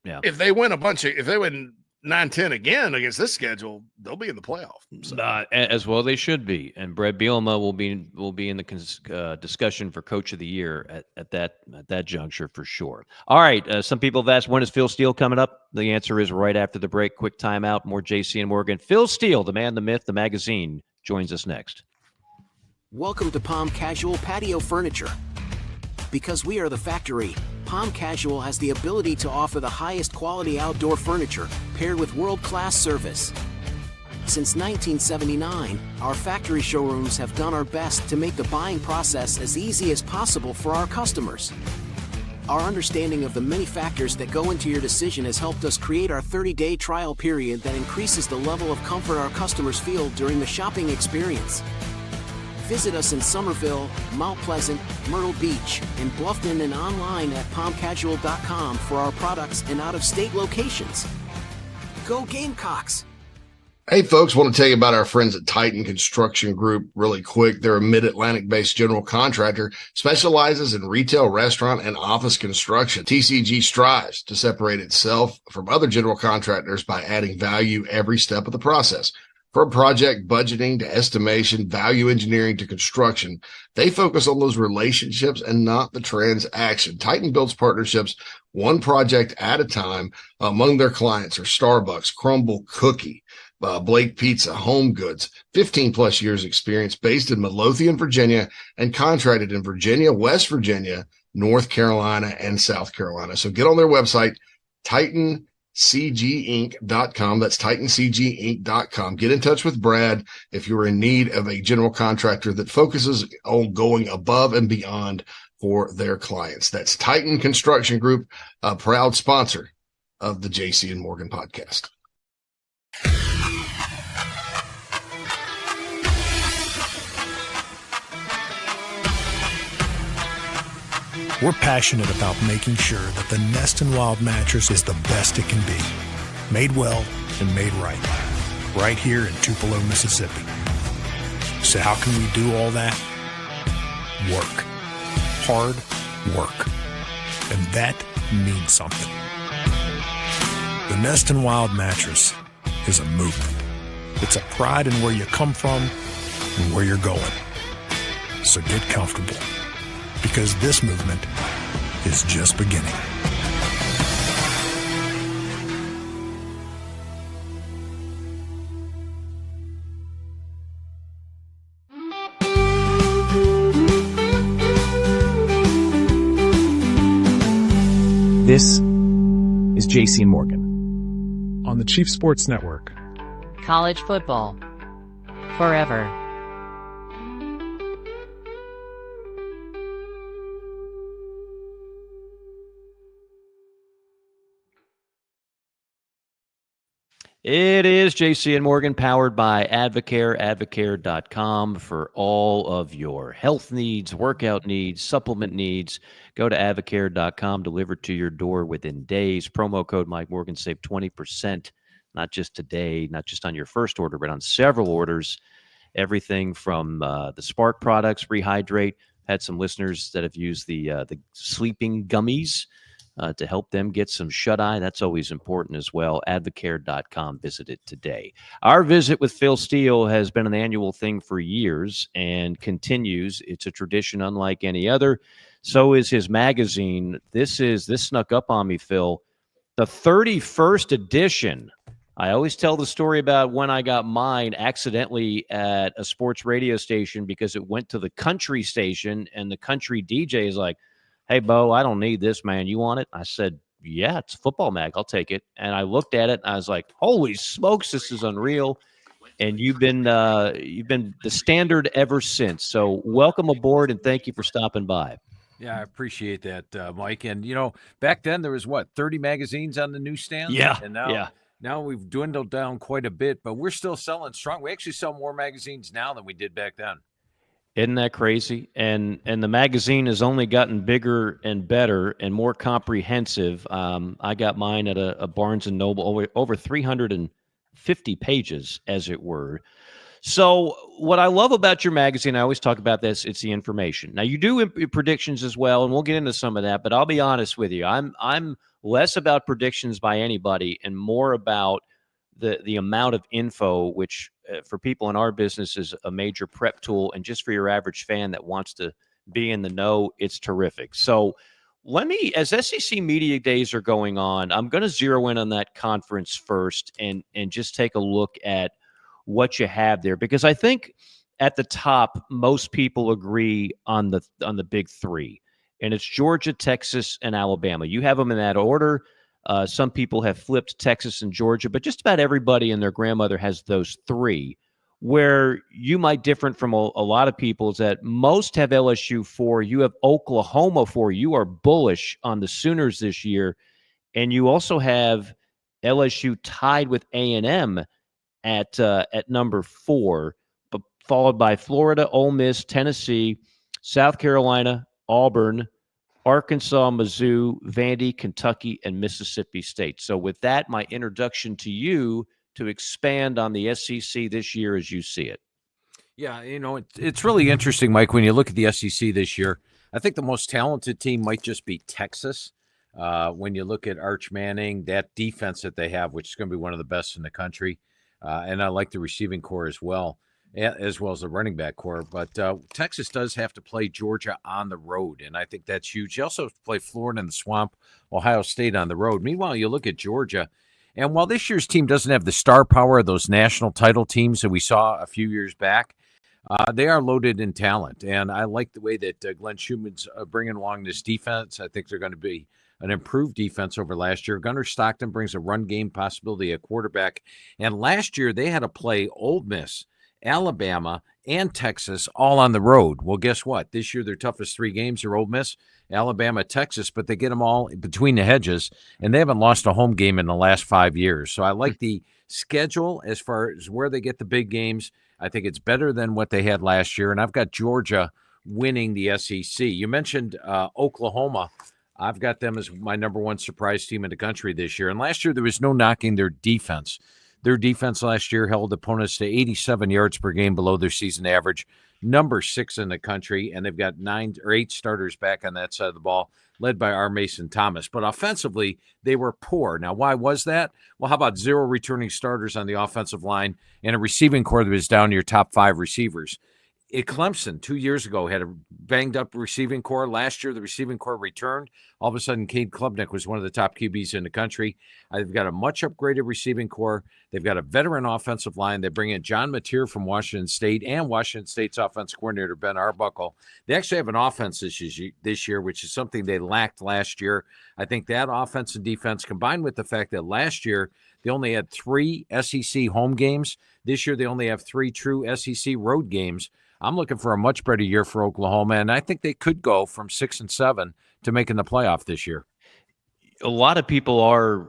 yeah. if they win if they win 9-10 again against this schedule, they'll be in the playoff. So. As well, they should be. And Brett Bielema will be in the discussion for Coach of the Year at that juncture for sure. All right. Some people have asked, when is Phil Steele coming up? The answer is right after the break. Quick timeout. More JC and Morgan. Phil Steele, the man, the myth, the magazine, joins us next. Welcome to Palm Casual Patio Furniture. Because we are the factory, Palm Casual has the ability to offer the highest quality outdoor furniture paired with world-class service. Since 1979, our factory showrooms have done our best to make the buying process as easy as possible for our customers. Our understanding of the many factors that go into your decision has helped us create our 30-day trial period that increases the level of comfort our customers feel during the shopping experience. Visit us in Somerville, Mount Pleasant, Myrtle Beach, and Bluffton, and online at palmcasual.com for our products in out-of-state locations. Go Gamecocks! Hey folks, want to tell you about our friends at Titan Construction Group really quick. They're a mid-Atlantic based general contractor, specializes in retail, restaurant, and office construction. TCG strives to separate itself from other general contractors by adding value every step of the process. From project budgeting to estimation, value engineering to construction, they focus on those relationships and not the transaction. Titan builds partnerships one project at a time. Among their clients are Starbucks, Crumble Cookie, Blake Pizza, Home Goods, 15 plus years experience, based in Midlothian, Virginia, and contracted in Virginia, West Virginia, North Carolina, and South Carolina. So get on their website, TitanCGinc.com. That's TitanCGinc.com. Get in touch with Brad if you're in need of a general contractor that focuses on going above and beyond for their clients. That's Titan Construction Group, a proud sponsor of the JC and Morgan podcast. We're passionate about making sure that the Nest and Wild mattress is the best it can be. Made well and made right. Right here in Tupelo, Mississippi. So how can we do all that? Work. Hard work. And that means something. The Nest and Wild mattress is a movement. It's a pride in where you come from and where you're going. So get comfortable, because this movement is just beginning. This is JC and Morgan on the Chief Sports Network. College football. Forever. It is JC and Morgan, powered by Advocare, advocare.com for all of your health needs, workout needs, supplement needs. Go to advocare.com, delivered to your door within days. Promo code Mike Morgan, save 20%, not just today, not just on your first order, but on several orders. Everything from the Spark products, Rehydrate. Had some listeners that have used the sleeping gummies. to help them get some shut-eye. That's always important as well. Advocare.com. Visit it today. Our visit with Phil Steele has been an annual thing for years and continues. It's a tradition unlike any other. So is his magazine. This snuck up on me, Phil. The 31st edition. I always tell the story about when I got mine accidentally at a sports radio station because it went to the country station, and the country DJ is like, "Hey, Bo, I don't need this, man. You want it?" I said, "Yeah, it's a football mag. I'll take it." And I looked at it, and I was like, "Holy smokes, this is unreal." And you've been the standard ever since. So welcome aboard, and thank you for stopping by. Yeah, I appreciate that, Mike. And, back then there was, 30 magazines on the newsstands? Yeah, And yeah. now we've dwindled down quite a bit, but we're still selling strong. We actually sell more magazines now than we did back then. Isn't that crazy? And the magazine has only gotten bigger and better and more comprehensive. I got mine at a Barnes & Noble, over 350 pages, as it were. So what I love about your magazine, I always talk about this, it's the information. Now, you do predictions as well, and we'll get into some of that, but I'll be honest with you. I'm less about predictions by anybody and more about the amount of info, which for people in our business is a major prep tool, and just for your average fan that wants to be in the know, it's terrific. So as SEC Media Days are going on, I'm going to zero in on that conference first and just take a look at what you have there, because I think at the top, most people agree on the big three, and it's Georgia, Texas, and Alabama. You have them in that order. Some people have flipped Texas and Georgia, but just about everybody and their grandmother has those three. Where you might differ from a lot of people is that most have LSU 4. You have Oklahoma 4. You are bullish on the Sooners this year, and you also have LSU tied with A&M at number 4, but followed by Florida, Ole Miss, Tennessee, South Carolina, Auburn, Arkansas, Mizzou, Vandy, Kentucky, and Mississippi State. So with that, my introduction to you to expand on the SEC this year as you see it. Yeah, it's really interesting, Mike, when you look at the SEC this year. I think the most talented team might just be Texas. When you look at Arch Manning, that defense that they have, which is going to be one of the best in the country. And I like the receiving core as well as the running back core. But Texas does have to play Georgia on the road, and I think that's huge. You also have to play Florida in the Swamp, Ohio State on the road. Meanwhile, you look at Georgia, and while this year's team doesn't have the star power of those national title teams that we saw a few years back, they are loaded in talent. And I like the way that Glenn Schumann's bringing along this defense. I think they're going to be an improved defense over last year. Gunnar Stockton brings a run game possibility at quarterback. And last year they had to play Ole Miss, Alabama, and Texas all on the road. Well, guess what? This year their toughest 3 games are Ole Miss, Alabama, Texas, but they get them all between the hedges, and they haven't lost a home game in the last 5 years. So I like the schedule as far as where they get the big games. I think it's better than what they had last year, and I've got Georgia winning the SEC. You mentioned Oklahoma. I've got them as my number 1 surprise team in the country this year. And last year, there was no knocking their defense. Their defense last year held opponents to 87 yards per game below their season average, number 6 in the country. And they've got 9 or 8 starters back on that side of the ball, led by R. Mason Thomas. But offensively, they were poor. Now, why was that? Well, how about 0 returning starters on the offensive line and a receiving core that was down to your top 5 receivers? Clemson 2 years ago had a banged-up receiving core. Last year, the receiving core returned. All of a sudden, Cade Klubnik was one of the top QBs in the country. They've got a much upgraded receiving core. They've got a veteran offensive line. They bring in John Mateer from Washington State and Washington State's offensive coordinator, Ben Arbuckle. They actually have an offense this year, which is something they lacked last year. I think that offense and defense, combined with the fact that last year they only had 3 SEC home games. This year they only have 3 true SEC road games. I'm looking for a much better year for Oklahoma, and I think they could go from 6-7 to making the playoff this year. A lot of people are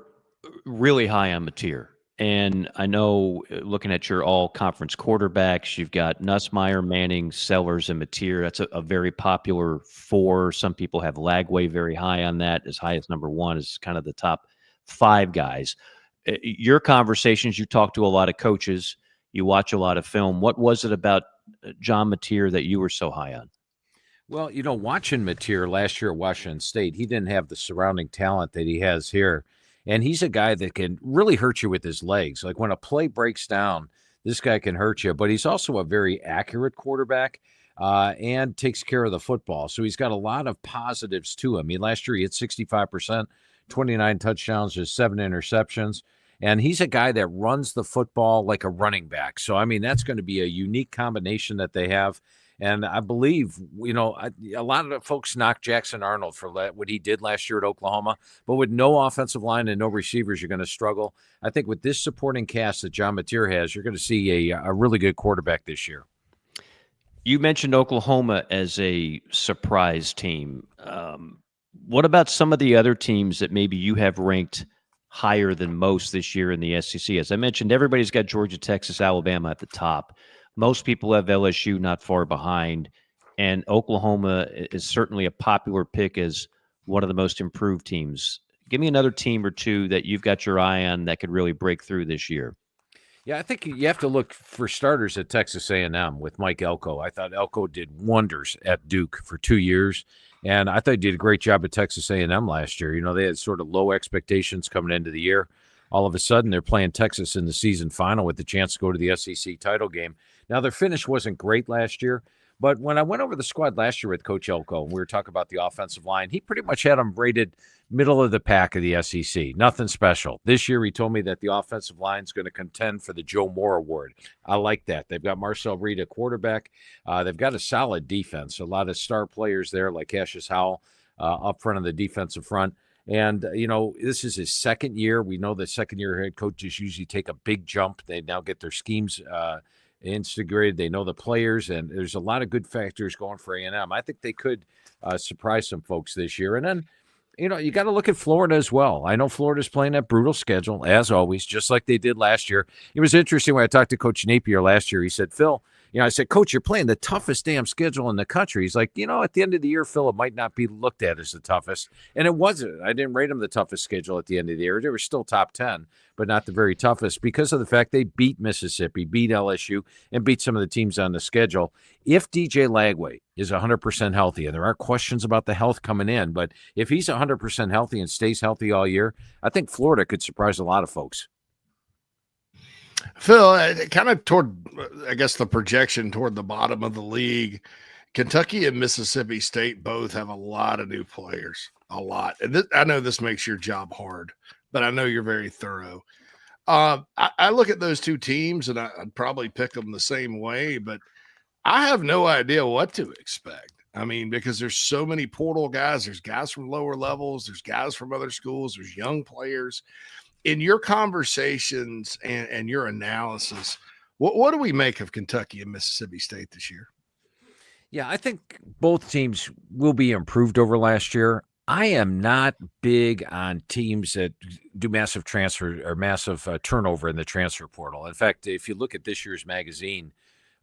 really high on Mateer. And I know looking at your all-conference quarterbacks, you've got Nussmeier, Manning, Sellers, and Mateer. That's a very popular 4. Some people have Lagway very high on that, as high as number 1, is kind of the top 5 guys. Your conversations, you talk to a lot of coaches, you watch a lot of film. What was it about John Mateer that you were so high on? Well, watching Mateer last year at Washington State, he didn't have the surrounding talent that he has here. And he's a guy that can really hurt you with his legs. Like when a play breaks down, this guy can hurt you. But he's also a very accurate quarterback and takes care of the football. So he's got a lot of positives to him. Last year he hit 65%, 29 touchdowns, just 7 interceptions. And he's a guy that runs the football like a running back. So, that's going to be a unique combination that they have. And I believe, a lot of the folks knock Jackson Arnold for what he did last year at Oklahoma. But with no offensive line and no receivers, you're going to struggle. I think with this supporting cast that John Mateer has, you're going to see a really good quarterback this year. You mentioned Oklahoma as a surprise team. What about some of the other teams that maybe you have ranked higher than most this year in the SEC? As I mentioned, everybody's got Georgia, Texas, Alabama at the top. Most people have LSU not far behind, and Oklahoma is certainly a popular pick as one of the most improved teams. Give me another team or two that you've got your eye on that could really break through this year. Yeah, I think you have to look for starters at Texas A&M with Mike Elko. I thought Elko did wonders at Duke for 2 years, and I thought he did a great job at Texas A&M last year. They had sort of low expectations coming into the year. All of a sudden, they're playing Texas in the season final with the chance to go to the SEC title game. Now, their finish wasn't great last year, but when I went over the squad last year with Coach Elko, and we were talking about the offensive line, he pretty much had them rated middle of the pack of the SEC. Nothing special. This year, he told me that the offensive line is going to contend for the Joe Moore Award. I like that. They've got Marcel Reed at quarterback. They've got a solid defense. A lot of star players there like Cassius Howell up front of the defensive front. And, this is his second year. We know that second-year head coaches usually take a big jump. They now get their schemes integrated. They know the players, and there's a lot of good factors going for A&M. I think they could surprise some folks this year. And then, you got to look at Florida as well. I know Florida's playing that brutal schedule, as always, just like they did last year. It was interesting when I talked to Coach Napier last year. He said, Phil, I said, Coach, you're playing the toughest damn schedule in the country. He's like, at the end of the year, Phil, it might not be looked at as the toughest. And it wasn't. I didn't rate them the toughest schedule at the end of the year. They were still top 10, but not the very toughest because of the fact they beat Mississippi, beat LSU, and beat some of the teams on the schedule. If DJ Lagway is 100% healthy, and there are questions about the health coming in, but if he's 100% healthy and stays healthy all year, I think Florida could surprise a lot of folks. Phil, kind of toward, I guess, the projection toward the bottom of the league, Kentucky and Mississippi State both have a lot of new players, a lot. And I know this makes your job hard, but I know you're very thorough. I look at those two teams, and I'd probably pick them the same way, but I have no idea what to expect. Because there's so many portal guys. There's guys from lower levels. There's guys from other schools. There's young players. In your conversations and your analysis, what do we make of Kentucky and Mississippi State this year? Yeah, I think both teams will be improved over last year. I am not big on teams that do massive transfer or massive turnover in the transfer portal. In fact, if you look at this year's magazine,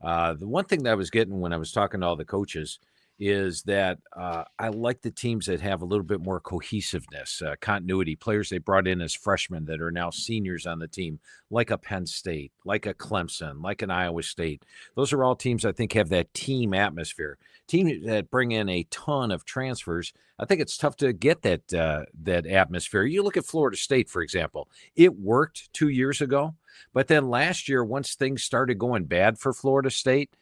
the one thing that I was getting when I was talking to all the coaches is that I like the teams that have a little bit more cohesiveness, continuity, players they brought in as freshmen that are now seniors on the team, like a Penn State, like a Clemson, like an Iowa State. Those are all teams I think have that team atmosphere. Teams that bring in a ton of transfers, I think it's tough to get that atmosphere. You look at Florida State, for example. It worked 2 years ago, but then last year, once things started going bad for Florida State,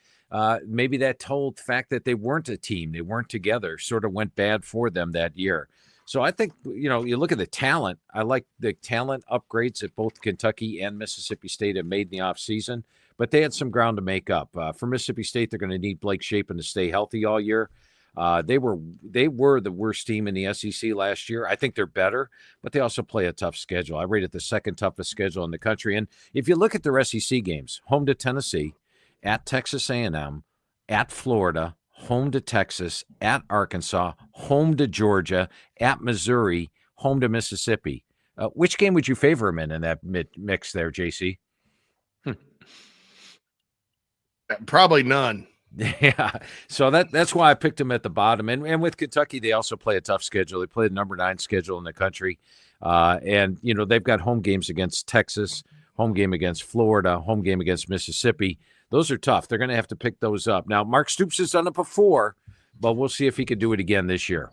maybe that told the fact that they weren't a team, they weren't together, sort of went bad for them that year. So I think, you look at the talent. I like the talent upgrades that both Kentucky and Mississippi State have made in the offseason, but they had some ground to make up. For Mississippi State, they're going to need Blake Shapen to stay healthy all year. They were the worst team in the SEC last year. I think they're better, but they also play a tough schedule. I rate it the second toughest schedule in the country. And if you look at their SEC games, home to Tennessee, at Texas A&M, at Florida, home to Texas, at Arkansas, home to Georgia, at Missouri, home to Mississippi. Which game would you favor him in that mix there, JC? Probably none. Yeah, so that's why I picked him at the bottom. And with Kentucky, they also play a tough schedule. They play the number 9 schedule in the country. And, they've got home games against Texas, home game against Florida, home game against Mississippi. Those are tough. They're going to have to pick those up. Now, Mark Stoops has done it before, but we'll see if he could do it again this year.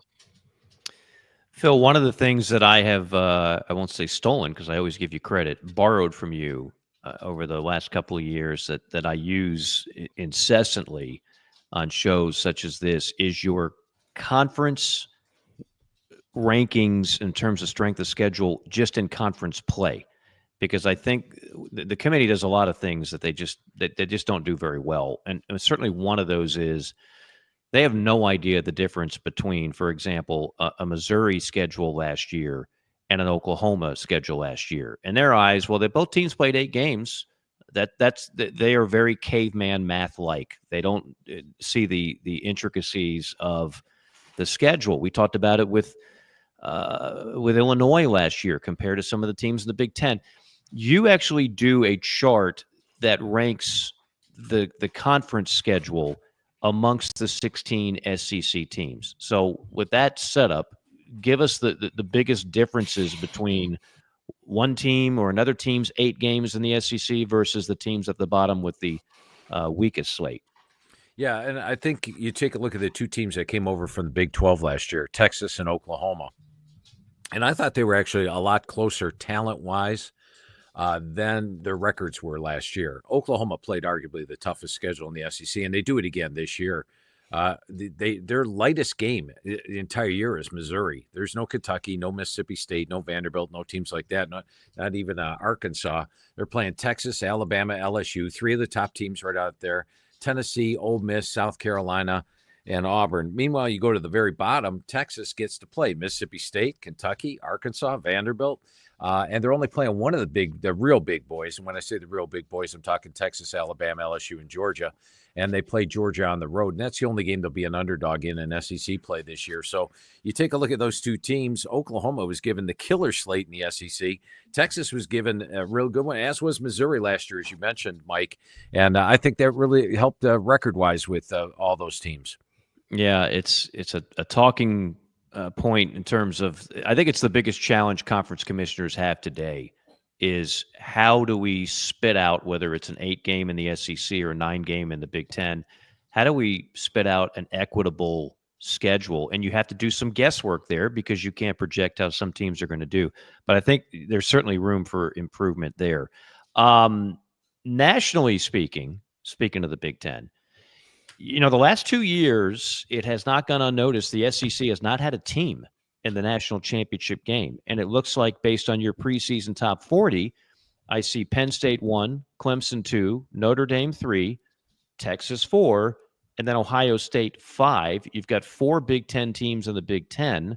Phil, one of the things that I have, I won't say stolen because I always give you credit, borrowed from you over the last couple of years that I use incessantly on shows such as this is your conference rankings in terms of strength of schedule just in conference play. Because I think the committee does a lot of things that they just don't do very well. And certainly one of those is they have no idea the difference between, for example, a Missouri schedule last year and an Oklahoma schedule last year. In their eyes, well, they both teams played 8 games. They are very caveman math like. They don't see the intricacies of the schedule. We talked about it with Illinois last year compared to some of the teams in the Big Ten. You actually do a chart that ranks the conference schedule amongst the 16 SEC teams. So with that setup, give us the biggest differences between one team or another team's 8 games in the SEC versus the teams at the bottom with the weakest slate. Yeah, and I think you take a look at the 2 teams that came over from the Big 12 last year, Texas and Oklahoma. And I thought they were actually a lot closer talent-wise than their records were last year. Oklahoma played arguably the toughest schedule in the SEC, and they do it again this year. Their lightest game the entire year is Missouri. There's no Kentucky, no Mississippi State, no Vanderbilt, no teams like that, not even Arkansas. They're playing Texas, Alabama, LSU, 3 of the top teams right out there, Tennessee, Ole Miss, South Carolina, and Auburn. Meanwhile, you go to the very bottom, Texas gets to play Mississippi State, Kentucky, Arkansas, Vanderbilt, and they're only playing one of the real big boys. And when I say the real big boys, I'm talking Texas, Alabama, LSU, and Georgia. And they play Georgia on the road. And that's the only game they'll be an underdog in SEC play this year. So you take a look at those 2 teams. Oklahoma was given the killer slate in the SEC. Texas was given a real good one, as was Missouri last year, as you mentioned, Mike. And I think that really helped record-wise with all those teams. Yeah, it's a talking point in terms of, I think it's the biggest challenge conference commissioners have today is how do we spit out, whether it's an 8-game in the SEC or a 9-game in the Big Ten, how do we spit out an equitable schedule? And you have to do some guesswork there because you can't project how some teams are going to do. But I think there's certainly room for improvement there. Nationally speaking of the Big Ten, the last 2 years, it has not gone unnoticed. The SEC has not had a team in the national championship game. And it looks like based on your preseason top 40, I see Penn State 1, Clemson 2, Notre Dame 3, Texas 4, and then Ohio State 5. You've got 4 Big Ten teams in the Big Ten,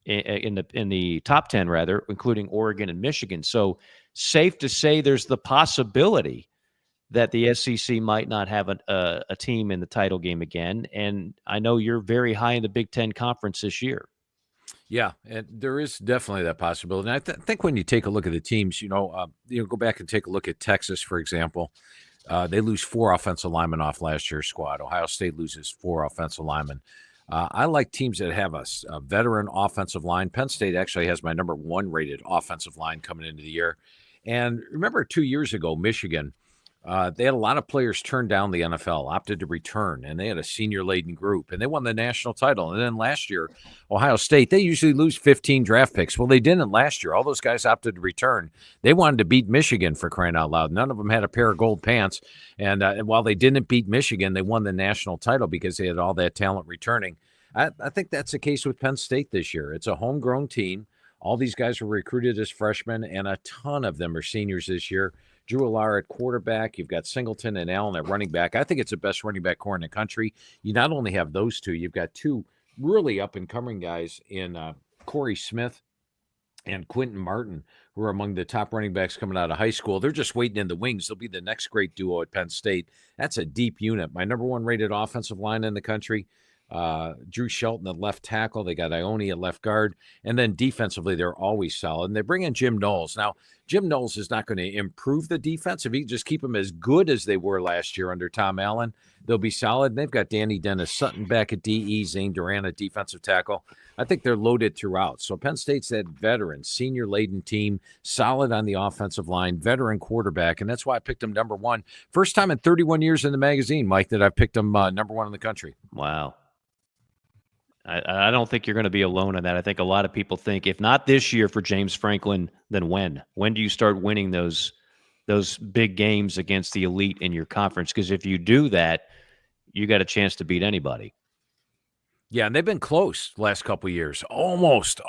in the top 10 rather, including Oregon and Michigan. So safe to say there's the possibility that the SEC might not have a team in the title game again. And I know you're very high in the Big Ten Conference this year. Yeah, and there is definitely that possibility. And I think when you take a look at the teams, go back and take a look at Texas, for example. They lose 4 offensive linemen off last year's squad. Ohio State loses 4 offensive linemen. I like teams that have a veteran offensive line. Penn State actually has my number 1 rated offensive line coming into the year. And remember 2 years ago, Michigan, they had a lot of players turn down the NFL, opted to return, and they had a senior-laden group, and they won the national title. And then last year, Ohio State, they usually lose 15 draft picks. Well, they didn't last year. All those guys opted to return. They wanted to beat Michigan, for crying out loud. None of them had a pair of gold pants. And while they didn't beat Michigan, they won the national title because they had all that talent returning. I think that's the case with Penn State this year. It's a homegrown team. All these guys were recruited as freshmen, and a ton of them are seniors this year. Drew Alar at quarterback. You've got Singleton and Allen at running back. I think it's the best running back core in the country. You not only have those 2, you've got 2 really up-and-coming guys in Corey Smith and Quentin Martin, who are among the top running backs coming out of high school. They're just waiting in the wings. They'll be the next great duo at Penn State. That's a deep unit. My number 1 rated offensive line in the country. Drew Shelton at left tackle. They got Ione at left guard. And then defensively, they're always solid. And they bring in Jim Knowles. Now, Jim Knowles is not going to improve the defense. If he just keep them as good as they were last year under Tom Allen, they'll be solid. And they've got Danny Dennis Sutton back at DE, Zane Duran at defensive tackle. I think they're loaded throughout. So Penn State's that veteran, senior-laden team, solid on the offensive line, veteran quarterback. And that's why I picked them number 1. First time in 31 years in the magazine, Mike, that I've picked them number 1 in the country. Wow. I don't think you're going to be alone in that. I think a lot of people think, if not this year for James Franklin, then when? When do you start winning those big games against the elite in your conference? Because if you do that, you got a chance to beat anybody. Yeah, and they've been close the last couple of years. Almost.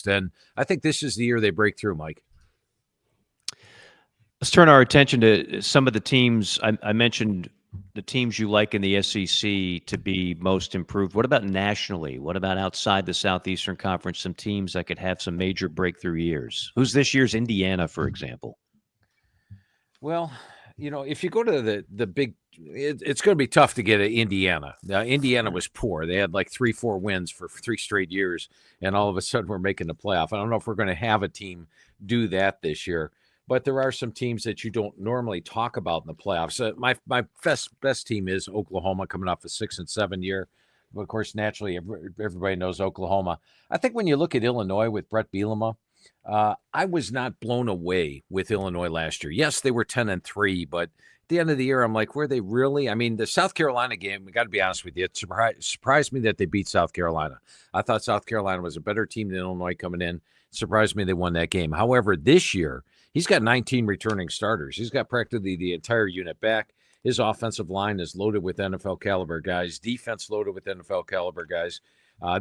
And I think this is the year they break through, Mike. Let's turn our attention to some of the teams. I mentioned the teams you like in the SEC to be most improved. What about nationally? What about outside the Southeastern Conference? Some teams that could have some major breakthrough years. Who's this year's Indiana, for example? Well, if you go to the big, it's going to be tough to get at Indiana. Now, Indiana was poor. They had like 3-4 wins for 3 straight years, and all of a sudden we're making the playoff. I don't know if we're going to have a team do that this year, but there are some teams that you don't normally talk about in the playoffs. My best team is Oklahoma, coming off a 6-7 year. But of course, naturally, everybody knows Oklahoma. I think when you look at Illinois with Brett Bielema, I was not blown away with Illinois last year. Yes, they were 10-3, but at the end of the year, I'm like, were they really? I mean, the South Carolina game, we got to be honest with you, it surprised me that they beat South Carolina. I thought South Carolina was a better team than Illinois coming in. It surprised me they won that game. However, this year, he's got 19 returning starters. He's got practically the entire unit back. His offensive line is loaded with NFL caliber guys, defense loaded with NFL caliber guys.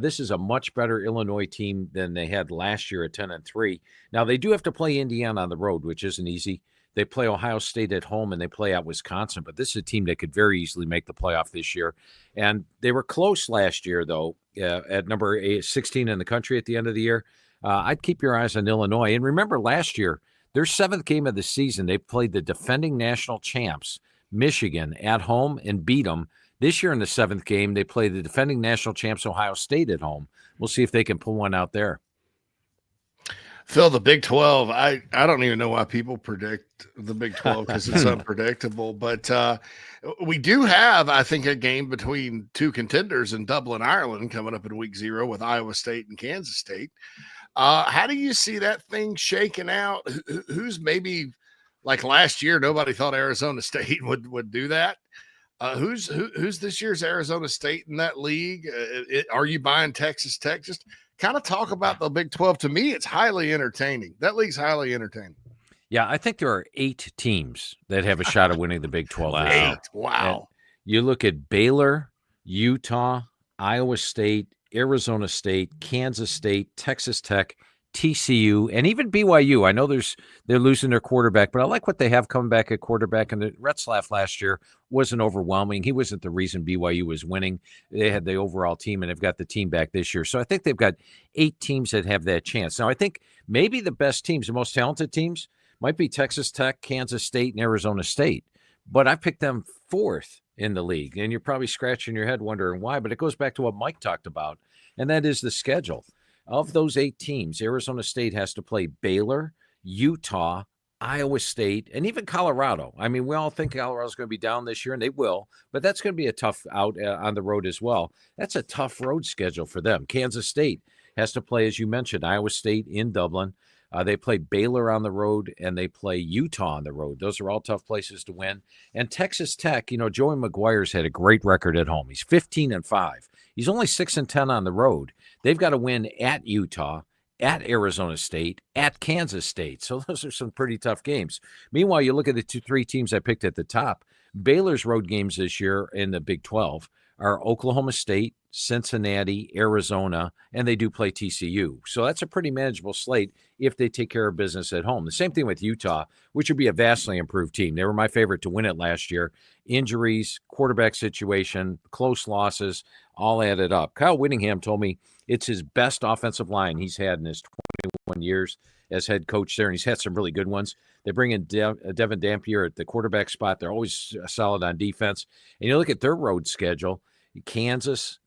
This is a much better Illinois team than they had last year at 10-3. Now, they do have to play Indiana on the road, which isn't easy. They play Ohio State at home, and they play at Wisconsin. But this is a team that could very easily make the playoff this year. And they were close last year, though, at number 16 in the country at the end of the year. I'd keep your eyes on Illinois. And remember, last year, their 7th game of the season, they played the defending national champs, Michigan, at home and beat them. This year in the 7th game, they play the defending national champs, Ohio State, at home. We'll see if they can pull one out there. Phil, the Big 12, I don't even know why people predict the Big 12 because it's unpredictable. But we do have, I think, a game between 2 contenders in Dublin, Ireland coming up in week 0 with Iowa State and Kansas State. How do you see that thing shaking out? Who's maybe, like last year, nobody thought Arizona State would do that. Who's this year's Arizona State in that league? Are you buying Texas Tech? Just kind of talk about the Big 12. To me, it's highly entertaining. That league's highly entertaining. Yeah, I think there are 8 teams that have a shot of winning the Big 12. Wow. 8. Wow. And you look at Baylor, Utah, Iowa State, Arizona State, Kansas State, Texas Tech, TCU, and even BYU. I know they're losing their quarterback, but I like what they have coming back at quarterback. And Retzlaff last year wasn't overwhelming. He wasn't the reason BYU was winning. They had the overall team, and they've got the team back this year. So I think they've got 8 teams that have that chance. Now, I think maybe the best teams, the most talented teams, might be Texas Tech, Kansas State, and Arizona State. But I picked them 4th in the league. And you're probably scratching your head wondering why, but it goes back to what Mike talked about, and that is the schedule. Of those 8 teams, Arizona State has to play Baylor, Utah, Iowa State, and even Colorado. I mean, we all think Colorado's going to be down this year, and they will, but that's going to be a tough out on the road as well. That's a tough road schedule for them. Kansas State has to play, as you mentioned, Iowa State in Dublin. They play Baylor on the road, and they play Utah on the road. Those are all tough places to win. And Texas Tech, Joey McGuire's had a great record at home. He's 15-5. He's only 6-10 on the road. They've got to win at Utah, at Arizona State, at Kansas State. So those are some pretty tough games. Meanwhile, you look at the 3 teams I picked at the top. Baylor's road games this year in the Big 12 are Oklahoma State, Cincinnati, Arizona, and they do play TCU. So that's a pretty manageable slate if they take care of business at home. The same thing with Utah, which would be a vastly improved team. They were my favorite to win it last year. Injuries, quarterback situation, close losses, all added up. Kyle Whittingham told me it's his best offensive line he's had in his 21 years as head coach there, and he's had some really good ones. They bring in Devin Dampier at the quarterback spot. They're always solid on defense. And you look at their road schedule, Kansas,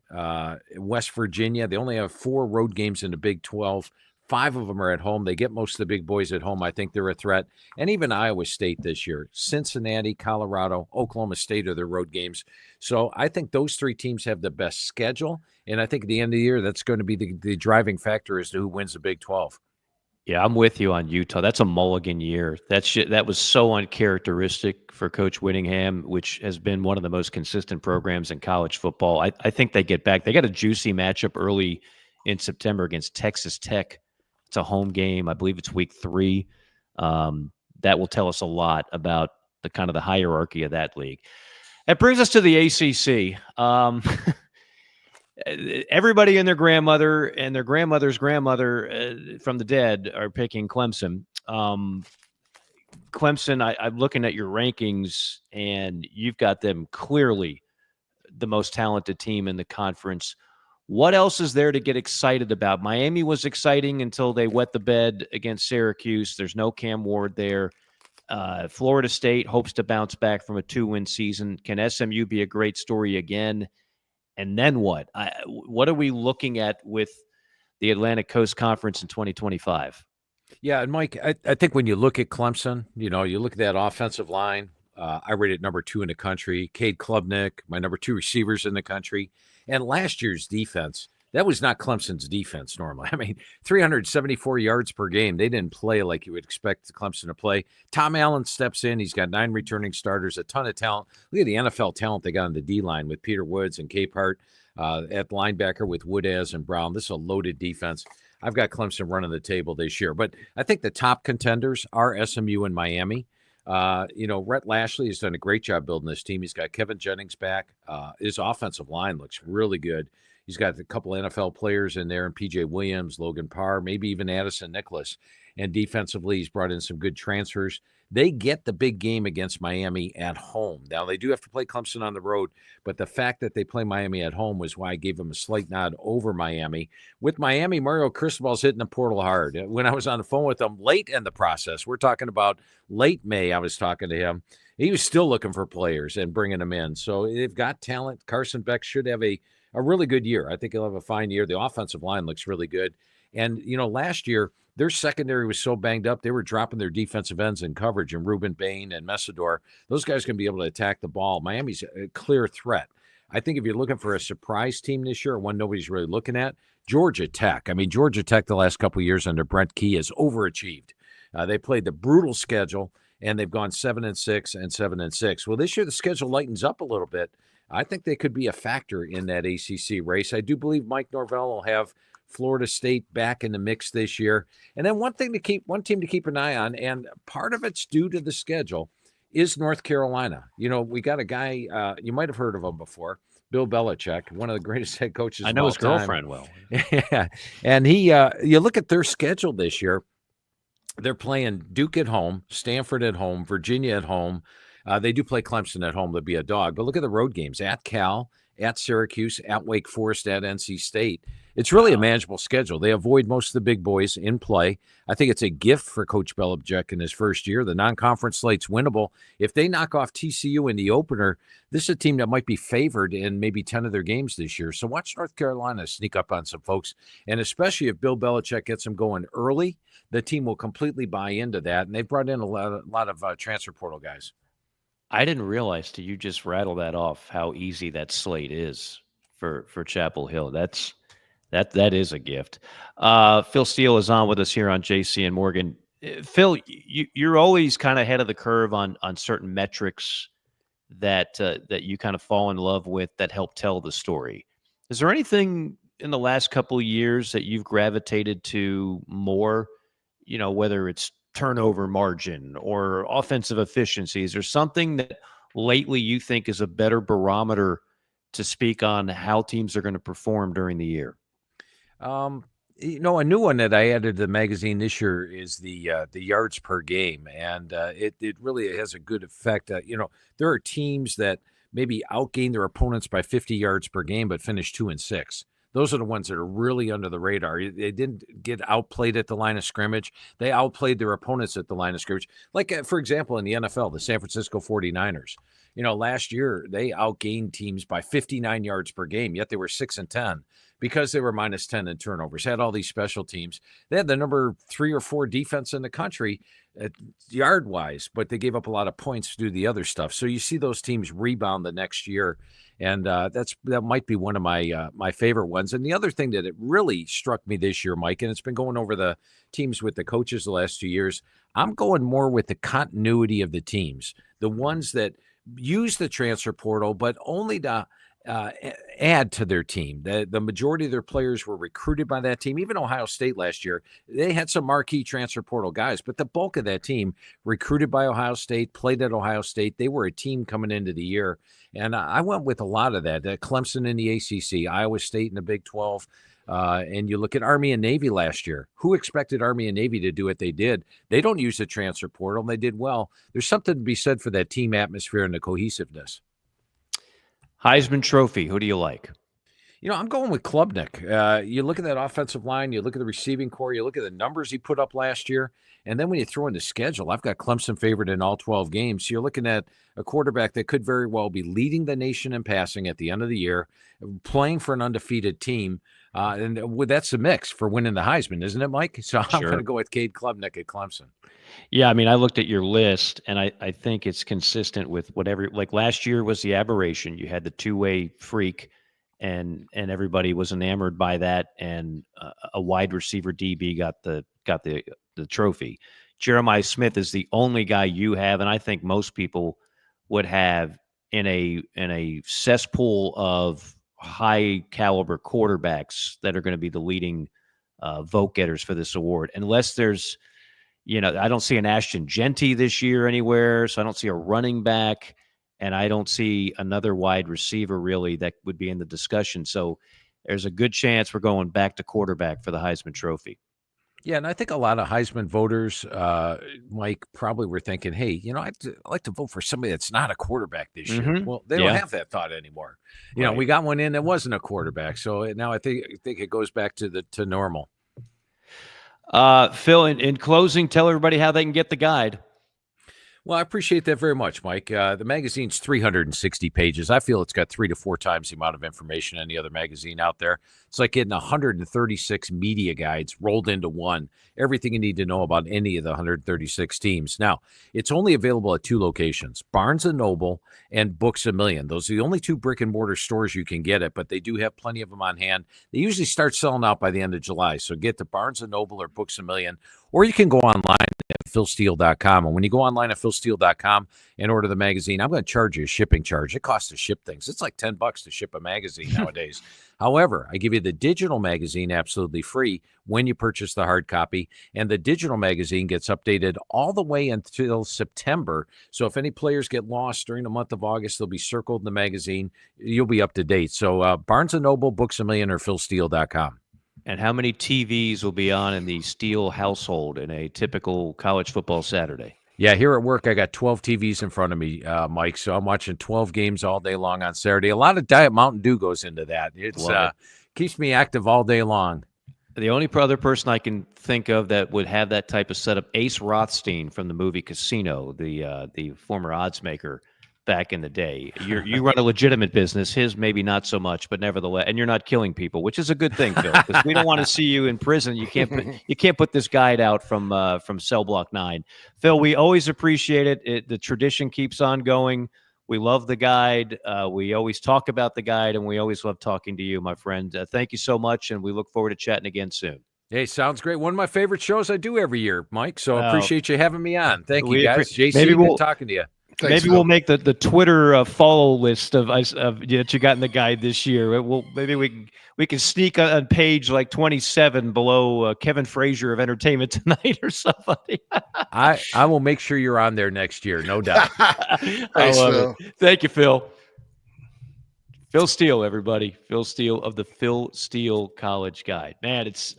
West Virginia, they only have 4 road games in the Big 12. 5 of them are at home. They get most of the big boys at home. I think they're a threat. And even Iowa State this year. Cincinnati, Colorado, Oklahoma State are their road games. So I think those 3 teams have the best schedule. And I think at the end of the year, that's going to be the driving factor as to who wins the Big 12. Yeah, I'm with you on Utah. That's a mulligan year. That was so uncharacteristic for Coach Whittingham, which has been one of the most consistent programs in college football. I think they get back. They got a juicy matchup early in September against Texas Tech. It's a home game. I believe it's week 3. That will tell us a lot about the kind of the hierarchy of that league. That brings us to the ACC. Everybody and their grandmother and their grandmother's grandmother from the dead are picking Clemson. Clemson, I'm looking at your rankings, and you've got them clearly the most talented team in the conference. What else is there to get excited about? Miami was exciting until they wet the bed against Syracuse. There's no Cam Ward there. Florida State hopes to bounce back from a 2-win season. Can SMU be a great story again? And then what? What are we looking at with the Atlantic Coast Conference in 2025? Yeah, and Mike, I think when you look at Clemson, you look at that offensive line. I rate it number 2 in the country. Cade Klubnik, my number 2 receivers in the country. And last year's defense, that was not Clemson's defense normally. I mean, 374 yards per game. They didn't play like you would expect Clemson to play. Tom Allen steps in. He's got 9 returning starters, a ton of talent. Look at the NFL talent they got on the D-line with Peter Woods and Capehart, at linebacker with Woodaz and Brown. This is a loaded defense. I've got Clemson running the table this year. But I think the top contenders are SMU and Miami. Rhett Lashley has done a great job building this team. He's got Kevin Jennings back. His offensive line looks really good. He's got a couple NFL players in there, and P.J. Williams, Logan Parr, maybe even Addison Nicholas. And defensively, he's brought in some good transfers. They get the big game against Miami at home. Now, they do have to play Clemson on the road, but the fact that they play Miami at home was why I gave them a slight nod over Miami. With Miami, Mario Cristobal's hitting the portal hard. When I was on the phone with him late in the process, we're talking about late May, I was talking to him. He was still looking for players and bringing them in. So they've got talent. Carson Beck should have a really good year. I think he'll have a fine year. The offensive line looks really good. And, last year, their secondary was so banged up, they were dropping their defensive ends in coverage, and Ruben Bain and Messidor. Those guys can be able to attack the ball. Miami's a clear threat. I think if you're looking for a surprise team this year, one nobody's really looking at, Georgia Tech. I mean, Georgia Tech the last couple of years under Brent Key has overachieved. They played the brutal schedule, and they've gone 7-6 and 7-6. Well, this year the schedule lightens up a little bit. I think they could be a factor in that ACC race. I do believe Mike Norvell will have Florida State back in the mix this year. And then one team to keep an eye on, and part of it's due to the schedule, is North Carolina. We got a guy, you might have heard of him before, Bill Belichick, one of the greatest head coaches. I know his girlfriend well. Yeah. And he, you look at their schedule this year, they're playing Duke at home, Stanford at home, Virginia at home. They do play Clemson at home. They'll be a dog. But look at the road games: at Cal, at Syracuse, at Wake Forest, at NC State. It's really a manageable schedule. They avoid most of the big boys in play. I think it's a gift for Coach Belichick in his first year. The non-conference slate's winnable. If they knock off TCU in the opener, this is a team that might be favored in maybe 10 of their games this year. So watch North Carolina sneak up on some folks. And especially if Bill Belichick gets them going early, the team will completely buy into that. And they've brought in a lot of transfer portal guys. I didn't realize till you just rattle that off how easy that slate is for Chapel Hill. That is a gift. Phil Steele is on with us here on JC and Morgan. Phil, you're always kind of ahead of the curve on certain metrics that you kind of fall in love with that help tell the story. Is there anything in the last couple of years that you've gravitated to more? Whether it's turnover margin or offensive efficiencies, or something that lately you think is a better barometer to speak on how teams are going to perform during the year? A new one that I added to the magazine this year is the yards per game, and it really has a good effect. There are teams that maybe outgain their opponents by 50 yards per game, but finish 2-6. Those are the ones that are really under the radar. They didn't get outplayed at the line of scrimmage. They outplayed their opponents at the line of scrimmage. Like, for example, in the NFL, the San Francisco 49ers. Last year they outgained teams by 59 yards per game, yet they were 6-10 because they were minus 10 in turnovers, had all these special teams. They had the number 3 or 4 defense in the country yard wise, but they gave up a lot of points to do the other stuff. So you see those teams rebound the next year. And that might be one of my favorite ones. And the other thing that it really struck me this year, Mike, and it's been going over the teams with the coaches the last 2 years, I'm going more with the continuity of the teams, the ones that use the transfer portal, but only to add to their team. The majority of their players were recruited by that team. Even Ohio State last year, they had some marquee transfer portal guys, but the bulk of that team recruited by Ohio State, played at Ohio State. They were a team coming into the year. And I went with a lot of that. Clemson in the ACC, Iowa State in the Big 12. And you look at Army and Navy last year. Who expected Army and Navy to do what they did? They don't use the transfer portal. They did well. There's something to be said for that team atmosphere and the cohesiveness. Heisman Trophy, who do you like? I'm going with Klubnik. You look at that offensive line, you look at the receiving core, you look at the numbers he put up last year, and then when you throw in the schedule, I've got Clemson favored in all 12 games. So you're looking at a quarterback that could very well be leading the nation in passing at the end of the year, playing for an undefeated team. And that's the mix for winning the Heisman, isn't it, Mike? So I'm going to go with Cade Klubnik at Clemson. Yeah, I mean, I looked at your list, and I think it's consistent with whatever. Like last year was the aberration. You had the two-way freak, and everybody was enamored by that. And a wide receiver DB got the trophy. Jeremiah Smith is the only guy you have, and I think most people would have in a cesspool of high caliber quarterbacks that are going to be the leading vote getters for this award, unless there's. I don't see an Ashton Genty this year anywhere, so I don't see a running back, and I don't see another wide receiver really that would be in the discussion. So there's a good chance we're going back to quarterback for the Heisman Trophy. Yeah, and I think a lot of Heisman voters, Mike, probably were thinking, hey, I'd like to vote for somebody that's not a quarterback this year. Well, they don't have that thought anymore. We got one in that wasn't a quarterback, so now I think it goes back to normal. Phil, in closing, tell everybody how they can get the guide. Well, I appreciate that very much, Mike. The magazine's 360 pages. I feel it's got 3 to 4 times the amount of information any other magazine out there. It's like getting 136 media guides rolled into one. Everything you need to know about any of the 136 teams. Now, it's only available at 2 locations, Barnes & Noble and Books A Million. Those are the only 2 brick-and-mortar stores you can get it, but they do have plenty of them on hand. They usually start selling out by the end of July, so get to Barnes & Noble or Books A Million, or you can go online at philsteele.com. And when you go online at philsteele.com and order the magazine, I'm going to charge you a shipping charge. It costs to ship things. It's like $10 to ship a magazine nowadays. However, I give you the digital magazine absolutely free when you purchase the hard copy. And the digital magazine gets updated all the way until September. So if any players get lost during the month of August, they'll be circled in the magazine. You'll be up to date. So Barnes & Noble, Books A Million, or philsteele.com. And how many TVs will be on in the Steele household in a typical college football Saturday? Yeah, here at work, I got 12 TVs in front of me, Mike. So I'm watching 12 games all day long on Saturday. A lot of Diet Mountain Dew goes into that. It keeps me active all day long. The only other person I can think of that would have that type of setup, Ace Rothstein from the movie Casino, the former odds maker back in the day. You run a legitimate business. His maybe not so much, but nevertheless, and you're not killing people, which is a good thing, Phil, because we don't want to see you in prison. You can't put this guide out from Cell Block 9. Phil, we always appreciate it. The tradition keeps on going. We love the guide. We always talk about the guide, and we always love talking to you, my friend. Thank you so much, and we look forward to chatting again soon. Hey, sounds great. One of my favorite shows I do every year, Mike. So I appreciate you having me on. Thank you, guys. JC, good talking to you. Thanks, maybe we'll make the Twitter follow list of that you got in the guide this year. Maybe we can sneak on page like 27 below Kevin Frazier of Entertainment Tonight or somebody. I will make sure you're on there next year, no doubt. Thanks, Phil. Thank you, Phil. Phil Steele, everybody. Phil Steele of the Phil Steele College Guide. Man, it's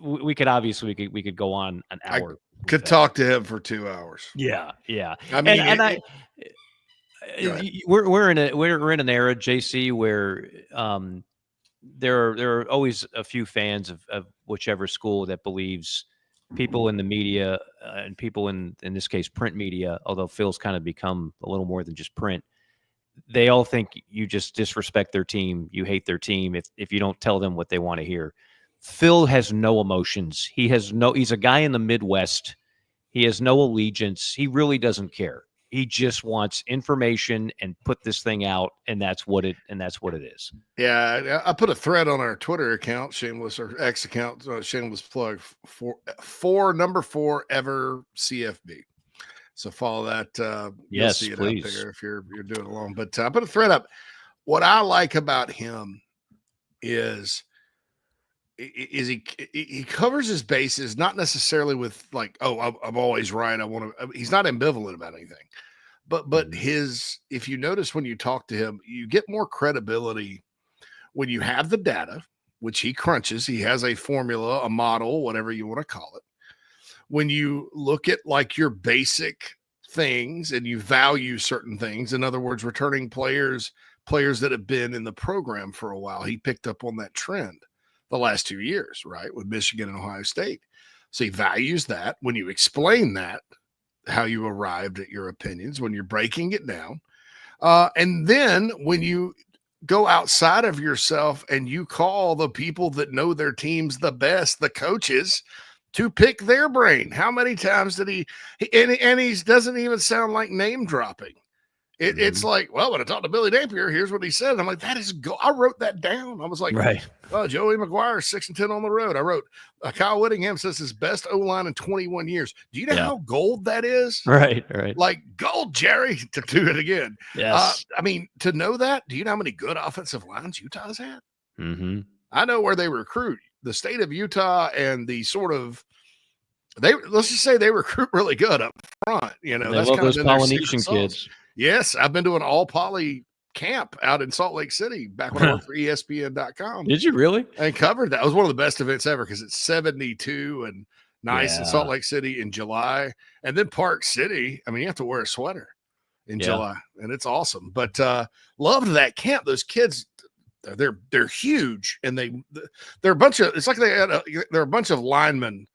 we could go on an hour. Could talk to him for 2 hours. Yeah. I mean, we're in an era, JC, where there are always a few fans of whichever school that believes people in the media and people in this case print media, although Phil's kind of become a little more than just print, they all think you just disrespect their team. You hate their team if you don't tell them what they want to hear. Phil has no emotions. He's a guy in the Midwest. He has no allegiance. He really doesn't care. He just wants information and put this thing out, and that's what it is. Yeah, I put a thread on our Twitter account, shameless, or X account, shameless plug, number 4 ever CFB. So follow that. You'll Yes, see it please. out there if you're doing along. But I put a thread up. What I like about him is he covers his bases, not necessarily with like, oh, I'm always right. He's not ambivalent about anything. But if you notice when you talk to him, you get more credibility when you have the data, which he crunches. He has a formula, a model, whatever you want to call it. When you look at like your basic things and you value certain things, in other words, returning players that have been in the program for a while, he picked up on that trend the last 2 years, right, with Michigan and Ohio State. So he values that. When you explain that, how you arrived at your opinions, when you're breaking it down. And then when you go outside of yourself and you call the people that know their teams the best, the coaches, to pick their brain. How many times did he doesn't even sound like name dropping. It's like, well, when I talked to Billy Napier, here's what he said. And I'm like, I wrote that down. I was like, right. Well, Joey McGuire 6-10 on the road. I wrote Kyle Whittingham says his best O-line in 21 years. Do you know how gold that is? Right. Like gold, Jerry, to do it again. Yes. I mean, to know that, do you know how many good offensive lines Utah's had? Mm-hmm. I know where they recruit. The state of Utah and the sort of let's just say they recruit really good up front. You know, that's love those kind of Polynesian kids. Yes, I've been to an all poly camp out in Salt Lake City back when I worked for ESPN.com. Did you really? And covered that. It was one of the best events ever because it's 72 and nice in Salt Lake City in July. And then Park City, I mean, you have to wear a sweater in July, and it's awesome. But loved that camp. Those kids, they're huge, and they're a bunch of, it's like they're a bunch of linemen,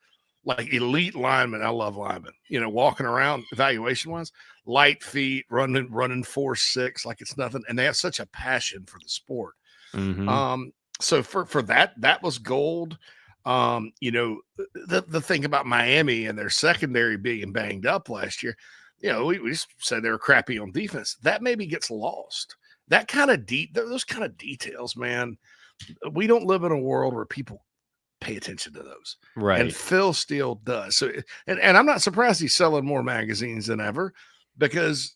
like elite linemen. I love linemen, you know, walking around evaluation wise, light feet, running 4.6 like it's nothing. And they have such a passion for the sport. Mm-hmm. So for that was gold. You know, the thing about Miami and their secondary being banged up last year, you know, we just said they were crappy on defense. That maybe gets lost. That kind of those kind of details, man. We don't live in a world where people pay attention to those. Right. And Phil Steele does. So, and I'm not surprised he's selling more magazines than ever because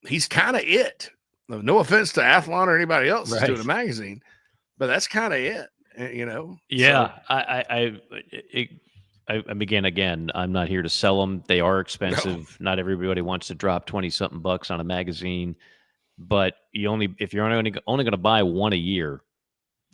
he's kind of it. No offense to Athlon or anybody else that's doing a magazine, but that's kind of it, you know? Yeah. So. I again, I'm not here to sell them. They are expensive. No. Not everybody wants to drop 20-something bucks on a magazine, but if you're only going to buy one a year,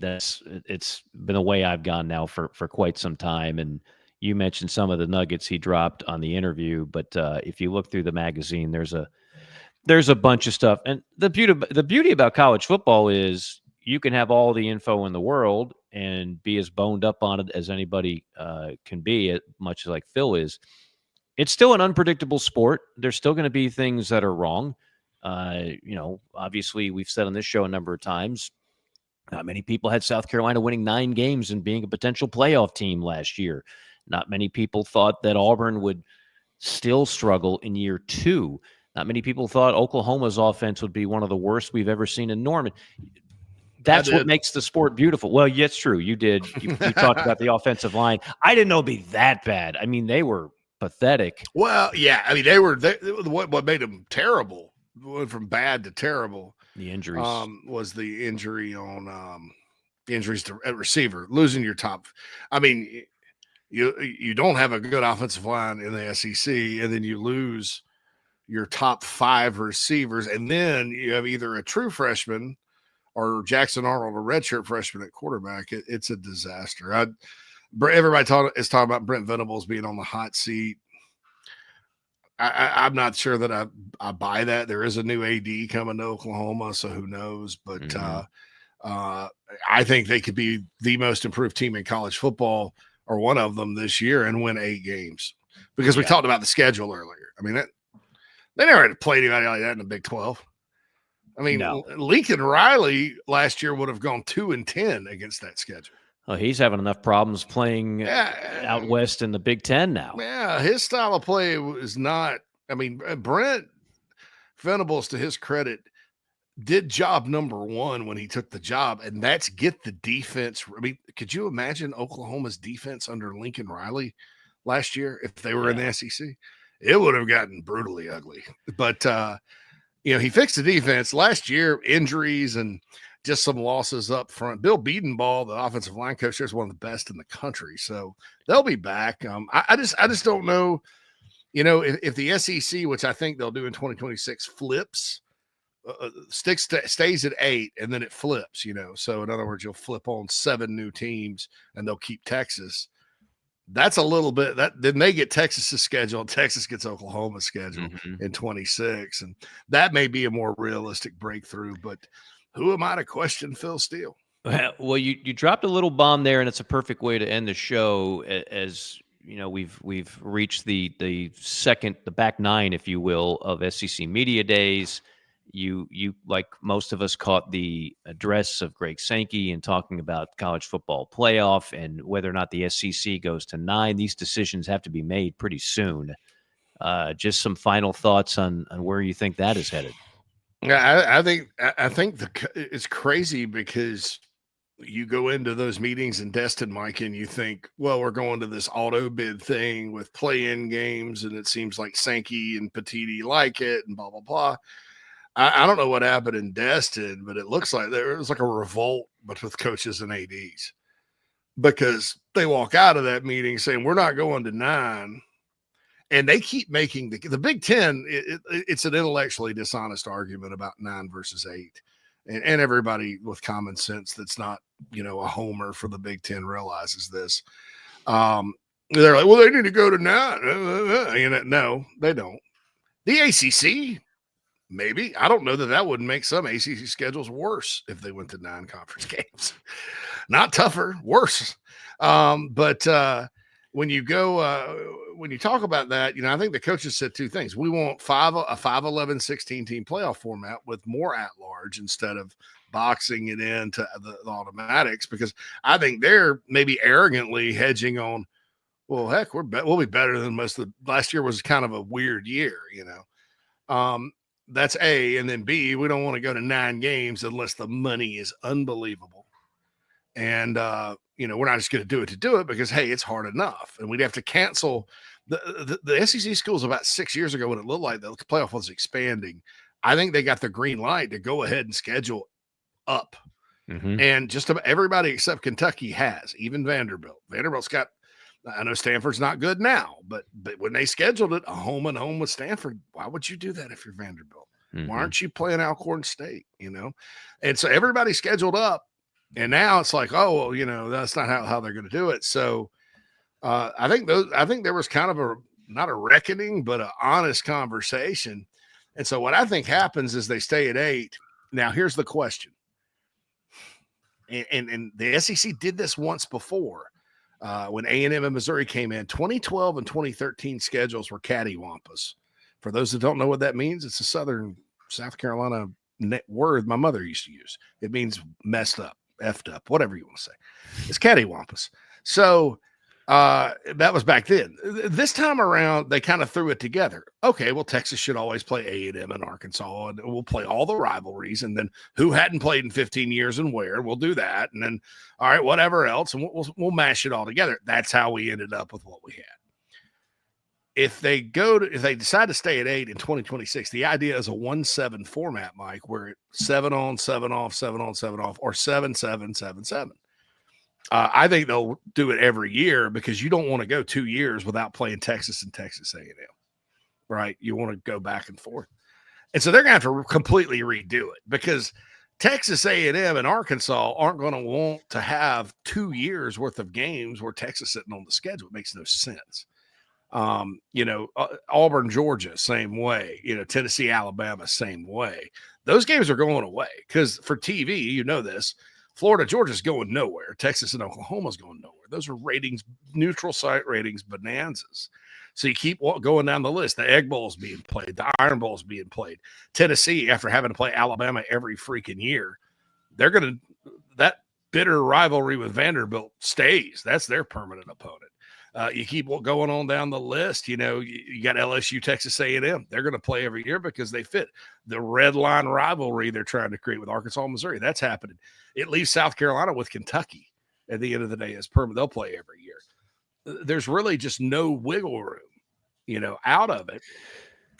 it's been the way I've gone now for quite some time. And you mentioned some of the nuggets he dropped on the interview, but if you look through the magazine, there's a bunch of stuff. And the beauty about college football is you can have all the info in the world and be as boned up on it as anybody can be, much like Phil is. It's still an unpredictable sport. There's still going to be things that are wrong. You know, obviously we've said on this show a number of times, not many people had South Carolina winning 9 games and being a potential playoff team last year. Not many people thought that Auburn would still struggle in year 2. Not many people thought Oklahoma's offense would be one of the worst we've ever seen in Norman. That's what makes the sport beautiful. Well, yeah, it's true. You did. You talked about the offensive line. I didn't know it'd be that bad. I mean, they were pathetic. Well, yeah. I mean, what made them terrible, went from bad to terrible. The injuries was the injury on injuries to at receiver, losing your top. I mean, you don't have a good offensive line in the SEC, and then you lose your top 5 receivers, and then you have either a true freshman or Jackson Arnold, a redshirt freshman at quarterback. It's a disaster. Everybody is talking about Brent Venables being on the hot seat. I'm not sure that I buy that. There is a new AD coming to Oklahoma, so who knows? But I think they could be the most improved team in college football, or one of them this year, and win 8 games. Because we talked about the schedule earlier. I mean, they never had played anybody like that in the Big 12. I mean, No. Lincoln Riley last year would have gone 2-10 against that schedule. Oh, he's having enough problems playing out west in the Big Ten now. Yeah, his style of play is not. I mean, Brent Venables, to his credit, did job number one when he took the job, and that's get the defense. I mean, could you imagine Oklahoma's defense under Lincoln Riley last year if they were in the SEC? It would have gotten brutally ugly. But he fixed the defense last year. Injuries and just some losses up front. Bill Biedenball, the offensive line coach, is one of the best in the country, so they'll be back. I just don't know. If the SEC, which I think they'll do in 2026, flips. Stays at 8 and then it flips, so in other words, you'll flip on 7 new teams and they'll keep Texas. That's a little bit that then they get Texas's schedule and Texas gets Oklahoma's schedule in 26, and that may be a more realistic breakthrough. But who am I to question Phil Steele? Well, you dropped a little bomb there, and it's a perfect way to end the show. As we've reached the back 9, if you will, of SEC Media Days. You like most of us caught the address of Greg Sankey and talking about college football playoff and whether or not the SEC goes to 9. These decisions have to be made pretty soon. Just some final thoughts on where you think that is headed. Yeah, I think it's crazy because you go into those meetings in Destin, Mike, and you think, well, we're going to this auto bid thing with play-in games, and it seems like Sankey and Petiti like it, and blah blah blah. I don't know what happened in Destin, but it looks like there was like a revolt, but with coaches and ADs, because they walk out of that meeting saying we're not going to 9, and they keep making the Big Ten. It's an intellectually dishonest argument about 9 versus 8, and everybody with common sense that's not a homer for the Big Ten realizes this. They're like, well, they need to go to 9. No, they don't. The ACC. Maybe. I don't know that would make some ACC schedules worse if they went to 9 conference games. Not tougher, worse. But when you talk about that, I think the coaches said 2 things. We want a 5-11, 16-team playoff format with more at-large instead of boxing it into the automatics, because I think they're maybe arrogantly hedging on, well, heck, we'll be better than most of the last year was kind of a weird year, That's A. And then B, we don't want to go to 9 games unless the money is unbelievable. And, we're not just going to do it because, hey, it's hard enough. And we'd have to cancel the SEC schools about 6 years ago when it looked like the playoff was expanding. I think they got the green light to go ahead and schedule up. And just about everybody except Kentucky has, even Vanderbilt. Vanderbilt's got, I know Stanford's not good now, but when they scheduled it, a home and home with Stanford, why would you do that if you're Vanderbilt? Why aren't you playing Alcorn State, And so everybody scheduled up, and now it's like, oh, well, that's not how they're going to do it. So I think there was kind of not a reckoning, but an honest conversation. And so what I think happens is they stay at 8. Now, here's the question. And the SEC did this once before. When A&M and Missouri came in, 2012 and 2013 schedules were cattywampus. For those that don't know what that means, it's a Southern South Carolina word my mother used to use. It means messed up, effed up, whatever you want to say. It's cattywampus. So that was back then. This time around, they kind of threw it together. Okay, well, Texas should always play A&M and Arkansas, and we'll play all the rivalries. And then who hadn't played in 15 years and where, we'll do that. And then, all right, whatever else, and we'll mash it all together. That's how we ended up with what we had. If they decide to stay at 8 in 2026, the idea is a 1-7 format, Mike, where it's 7 on, 7 off, 7 on, 7 off, or 7-7-7-7. I think they'll do it every year because you don't want to go 2 years without playing Texas and Texas A&M, right? You want to go back and forth. And so they're going to have to completely redo it because Texas A&M and Arkansas aren't going to want to have 2 years worth of games where Texas is sitting on the schedule. It makes no sense. Auburn, Georgia, same way. Tennessee, Alabama, same way. Those games are going away because for TV, this, Florida, Georgia's going nowhere. Texas and Oklahoma's going nowhere. Those are ratings, neutral site ratings, bonanzas. So you keep going down the list. The Egg Bowl's being played. The Iron Bowl's being played. Tennessee, after having to play Alabama every freaking year, that bitter rivalry with Vanderbilt stays. That's their permanent opponent. You keep going on down the list. You got LSU, Texas A&M. They're going to play every year because they fit the red line rivalry they're trying to create with Arkansas, Missouri. That's happening. It leaves South Carolina with Kentucky at the end of the day as permanent. They'll play every year. There's really just no wiggle room, out of it.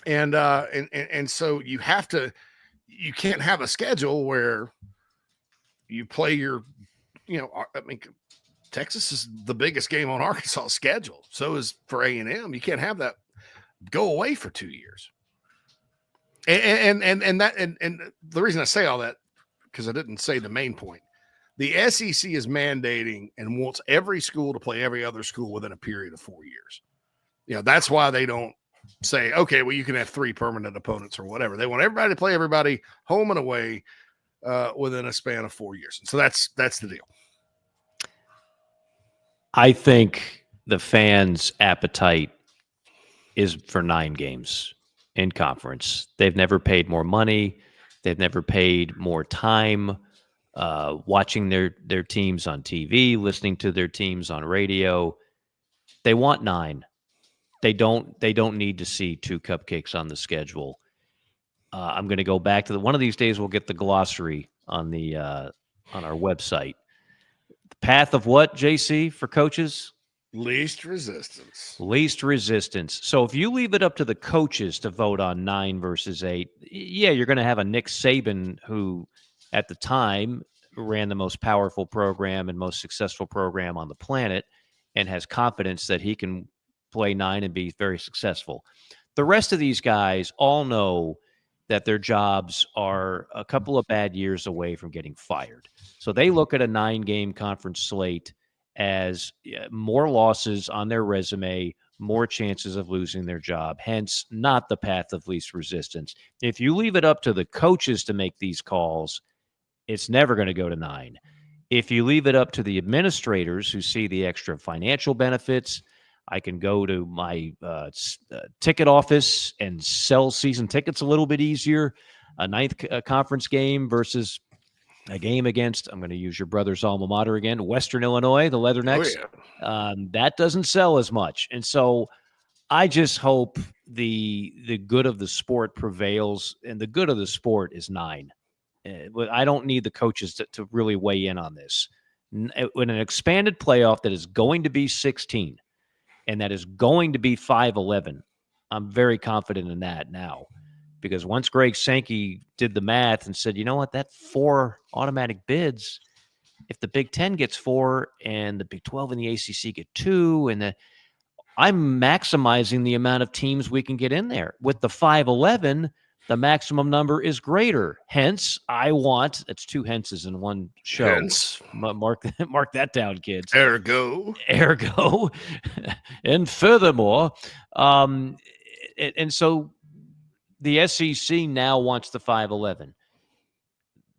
And so you can't have a schedule where you play Texas is the biggest game on Arkansas' schedule. So is for A&M. You can't have that go away for 2 years. And the reason I say all that, because I didn't say the main point. The SEC is mandating and wants every school to play every other school within a period of 4 years. That's why they don't say, okay, well, you can have 3 permanent opponents or whatever. They want everybody to play everybody home and away within a span of 4 years. And so that's the deal. I think the fans' appetite is for 9 games in conference. They've never paid more money. They've never paid more time watching their teams on TV, listening to their teams on radio. They want 9. They don't need to see 2 cupcakes on the schedule. I'm going to go back to one of these days. We'll get the glossary on our website. The path of what, JC, for coaches? Least resistance. Least resistance. So if you leave it up to the coaches to vote on 9 versus 8, yeah, you're going to have a Nick Saban who at the time ran the most powerful program and most successful program on the planet and has confidence that he can play 9 and be very successful. The rest of these guys all know that their jobs are a couple of bad years away from getting fired. So they look at a 9-game conference slate as more losses on their resume, more chances of losing their job, hence not the path of least resistance. If you leave it up to the coaches to make these calls, it's never going to go to 9. If you leave it up to the administrators who see the extra financial benefits, I can go to my ticket office and sell season tickets a little bit easier. A 9th conference game versus a game against, I'm going to use your brother's alma mater again, Western Illinois, the Leathernecks. Oh, yeah. That doesn't sell as much. And so I just hope the good of the sport prevails, and the good of the sport is 9. I don't need the coaches to really weigh in on this. With an expanded playoff that is going to be 16 and that is going to be 5-11, I'm very confident in that now. Because once Greg Sankey did the math and said, you know what, that 4 automatic bids, if the Big Ten gets 4 and the Big 12 and the ACC get 2, and I'm maximizing the amount of teams we can get in there. With the 5-11, the maximum number is greater. Hence, I want, it's 2 hences in one show. Hence. Mark that down, kids. Ergo. And furthermore, and so the SEC now wants the 5-11.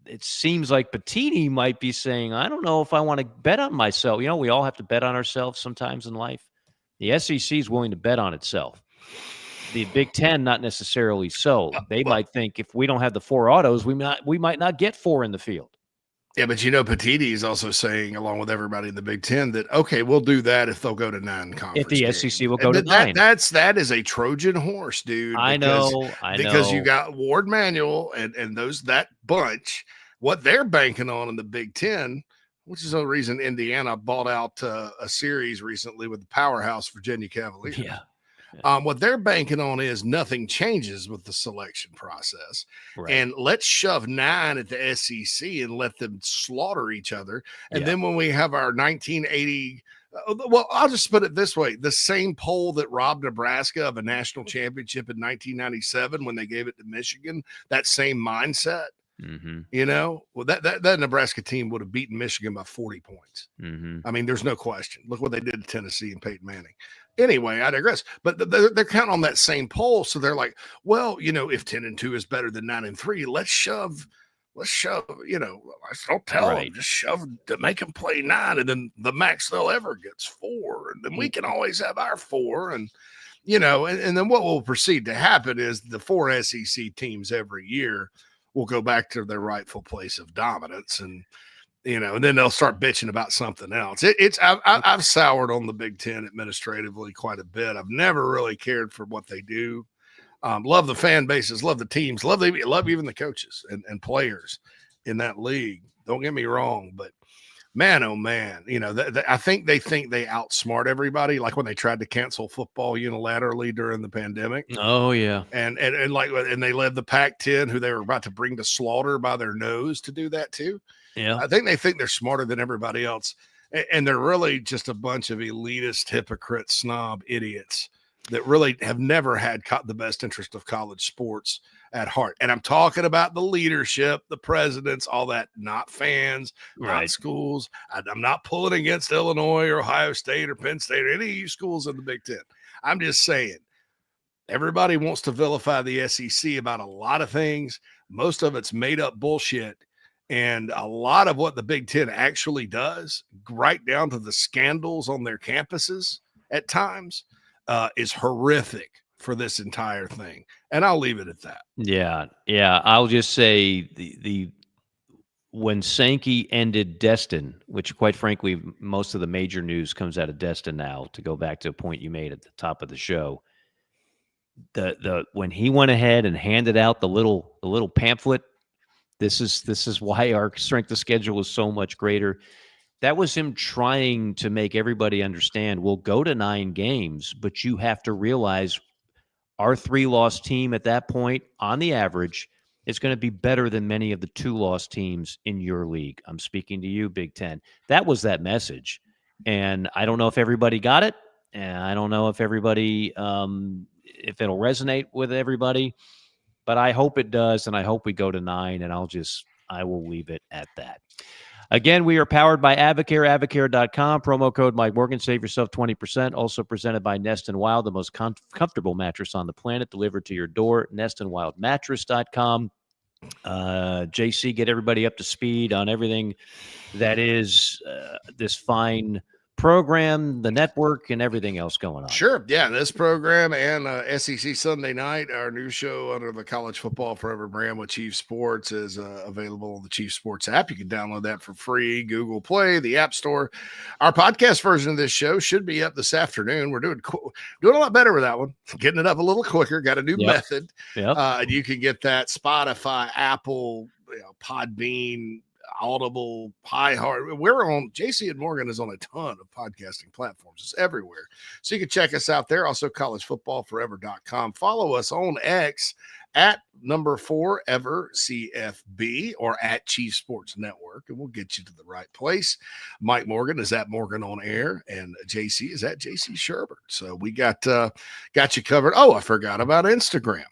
It seems like Patini might be saying, I don't know if I want to bet on myself. We all have to bet on ourselves sometimes in life. The SEC is willing to bet on itself. The Big Ten, not necessarily so. They might think if we don't have the 4 autos, we might not get 4 in the field. Yeah, but Patini is also saying, along with everybody in the Big Ten, that okay, we'll do that if they'll go to 9 conference. If the games. SEC will go to 9, that is a Trojan horse, dude. I know. Because you got Ward Manuel and that bunch. What they're banking on in the Big Ten, which is the reason Indiana bought out a series recently with the powerhouse Virginia Cavaliers. Yeah. What they're banking on is nothing changes with the selection process. Right. And let's shove 9 at the SEC and let them slaughter each other. And then when we have our 1980, well, I'll just put it this way. The same poll that robbed Nebraska of a national championship in 1997 when they gave it to Michigan, that same mindset. Well, that Nebraska team would have beaten Michigan by 40 points. I mean, there's no question. Look what they did to Tennessee and Peyton Manning. Anyway, I digress. But they're counting on that same poll. So they're like, well, if 10-2 is better than 9-3, let's shove let's shove, don't tell them, just shove to make them play 9, and then the max they'll ever gets 4, and then we can always have our 4, and and then what will proceed to happen is the 4 SEC teams every year will go back to their rightful place of dominance, and and then they'll start bitching about something else. I've soured on the Big Ten administratively quite a bit. I've never really cared for what they do. Love the fan bases, love the teams, love even the coaches and players in that league. Don't get me wrong, but man, oh man, I think they outsmart everybody. Like when they tried to cancel football unilaterally during the pandemic. Oh yeah, and they led the Pac-10, who they were about to bring to slaughter by their nose, to do that too. Yeah, I think they think they're smarter than everybody else, and they're really just a bunch of elitist, hypocrite, snob idiots that really have never had the best interest of college sports at heart. And I'm talking about the leadership, the presidents, all that, not fans, not schools. I'm not pulling against Illinois or Ohio State or Penn State or any of you schools in the Big Ten. I'm just saying, everybody wants to vilify the SEC about a lot of things. Most of it's made up bullshit. And a lot of what the Big Ten actually does, right down to the scandals on their campuses at times, is horrific for this entire thing. And I'll leave it at that. Yeah. I'll just say the when Sankey ended Destin, which quite frankly, most of the major news comes out of Destin now, to go back to a point you made at the top of the show. The when he went ahead and handed out the little pamphlet, this is why our strength of schedule is so much greater. That was him trying to make everybody understand, we'll go to 9 games, but you have to realize our 3-loss team at that point, on the average, is going to be better than many of the 2-loss teams in your league. I'm speaking to you, Big Ten. That was that message. And I don't know if everybody got it. And I don't know if everybody, if it'll resonate with everybody. But I hope it does, and I hope we go to 9, and I will leave it at that. Again, we are powered by Avocare, avocare.com. Promo code Mike Morgan. Save yourself 20%. Also presented by Nest and Wild, the most comfortable mattress on the planet, delivered to your door. nestandwildmattress.com. JC, get everybody up to speed on everything that is this fine program, the network, and everything else going on. Sure. Yeah, this program and SEC Sunday Night, our new show under the College Football Forever brand with Chief Sports, is available on the Chief Sports app. You can download that for free, Google Play, the App Store. Our podcast version of this show should be up this afternoon. We're doing a lot better with that one, getting it up a little quicker. Got a new method. And you can get that Spotify, Apple, Podbean, Audible, iHeart. We're on, JC and Morgan is on a ton of podcasting platforms. It's everywhere. So you can check us out there. Also, collegefootballforever.com. Follow us on X at #4EverCFB or at Chief Sports Network, and we'll get you to the right place. Mike Morgan is at Morgan on Air, and JC is at JC Sherbert. So we got you covered. Oh, I forgot about Instagram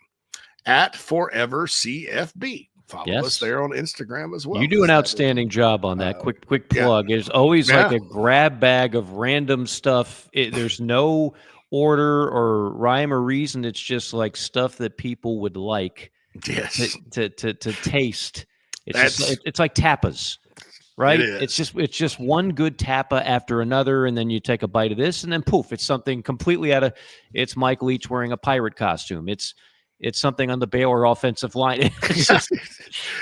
at @ForeverCFB. Follow us there on Instagram as well. You do an outstanding job on that. Quick plug. It's always like a grab bag of random stuff. There's no order or rhyme or reason. It's just like stuff that people would like to taste. It's like tapas, right? It's just one good tapa after another, and then you take a bite of this, and then poof, it's something completely it's Mike Leach wearing a pirate costume. It's something on the Baylor offensive line.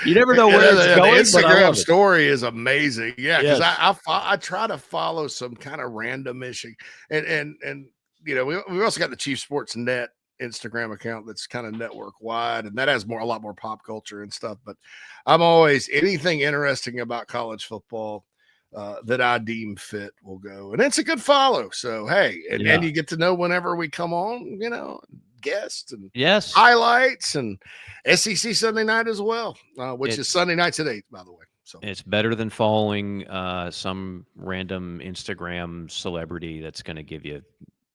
You never know where it's going. The Instagram story is amazing. Yeah, because I try to follow some kind of randomish, and we also got the Chief Sports Net Instagram account that's kind of network wide, and that has a lot more pop culture and stuff. But I'm always, anything interesting about college football that I deem fit will go, and it's a good follow. So hey, and you get to know whenever we come on, guests and highlights, and SEC Sunday Night as well, which is Sunday nights at 8, by the way. So it's better than following some random Instagram celebrity that's going to give you,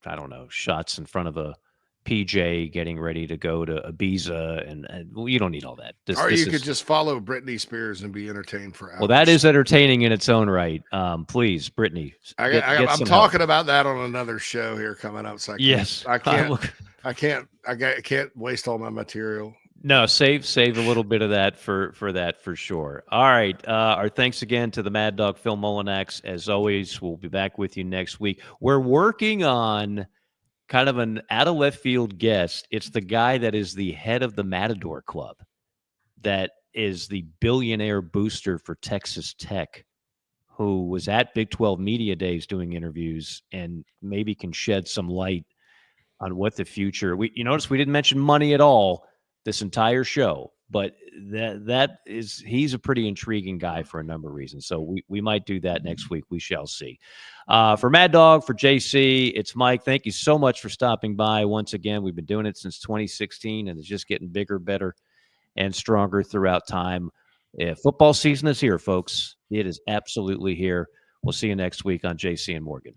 I don't know, shots in front of a PJ getting ready to go to Ibiza, and you don't need all that. Or you could just follow Britney Spears and be entertained for hours. Well, that is entertaining in its own right. Please, Britney. I'm talking about that on another show here coming up. So I can't waste all my material. No, save a little bit of that for that for sure. All right. Our thanks again to the Mad Dog Phil Molinax. As always, we'll be back with you next week. We're working on kind of an out of left field guest. It's the guy that is the head of the Matador Club, that is the billionaire booster for Texas Tech, who was at Big 12 Media Days doing interviews and maybe can shed some light on what the future. You notice we didn't mention money at all this entire show, but he's a pretty intriguing guy for a number of reasons. So we might do that next week. We shall see. For Mad Dog, for JC, it's Mike. Thank you so much for stopping by once again. We've been doing it since 2016, and it's just getting bigger, better, and stronger throughout time. Football season is here, folks. It is absolutely here. We'll see you next week on JC and Morgan.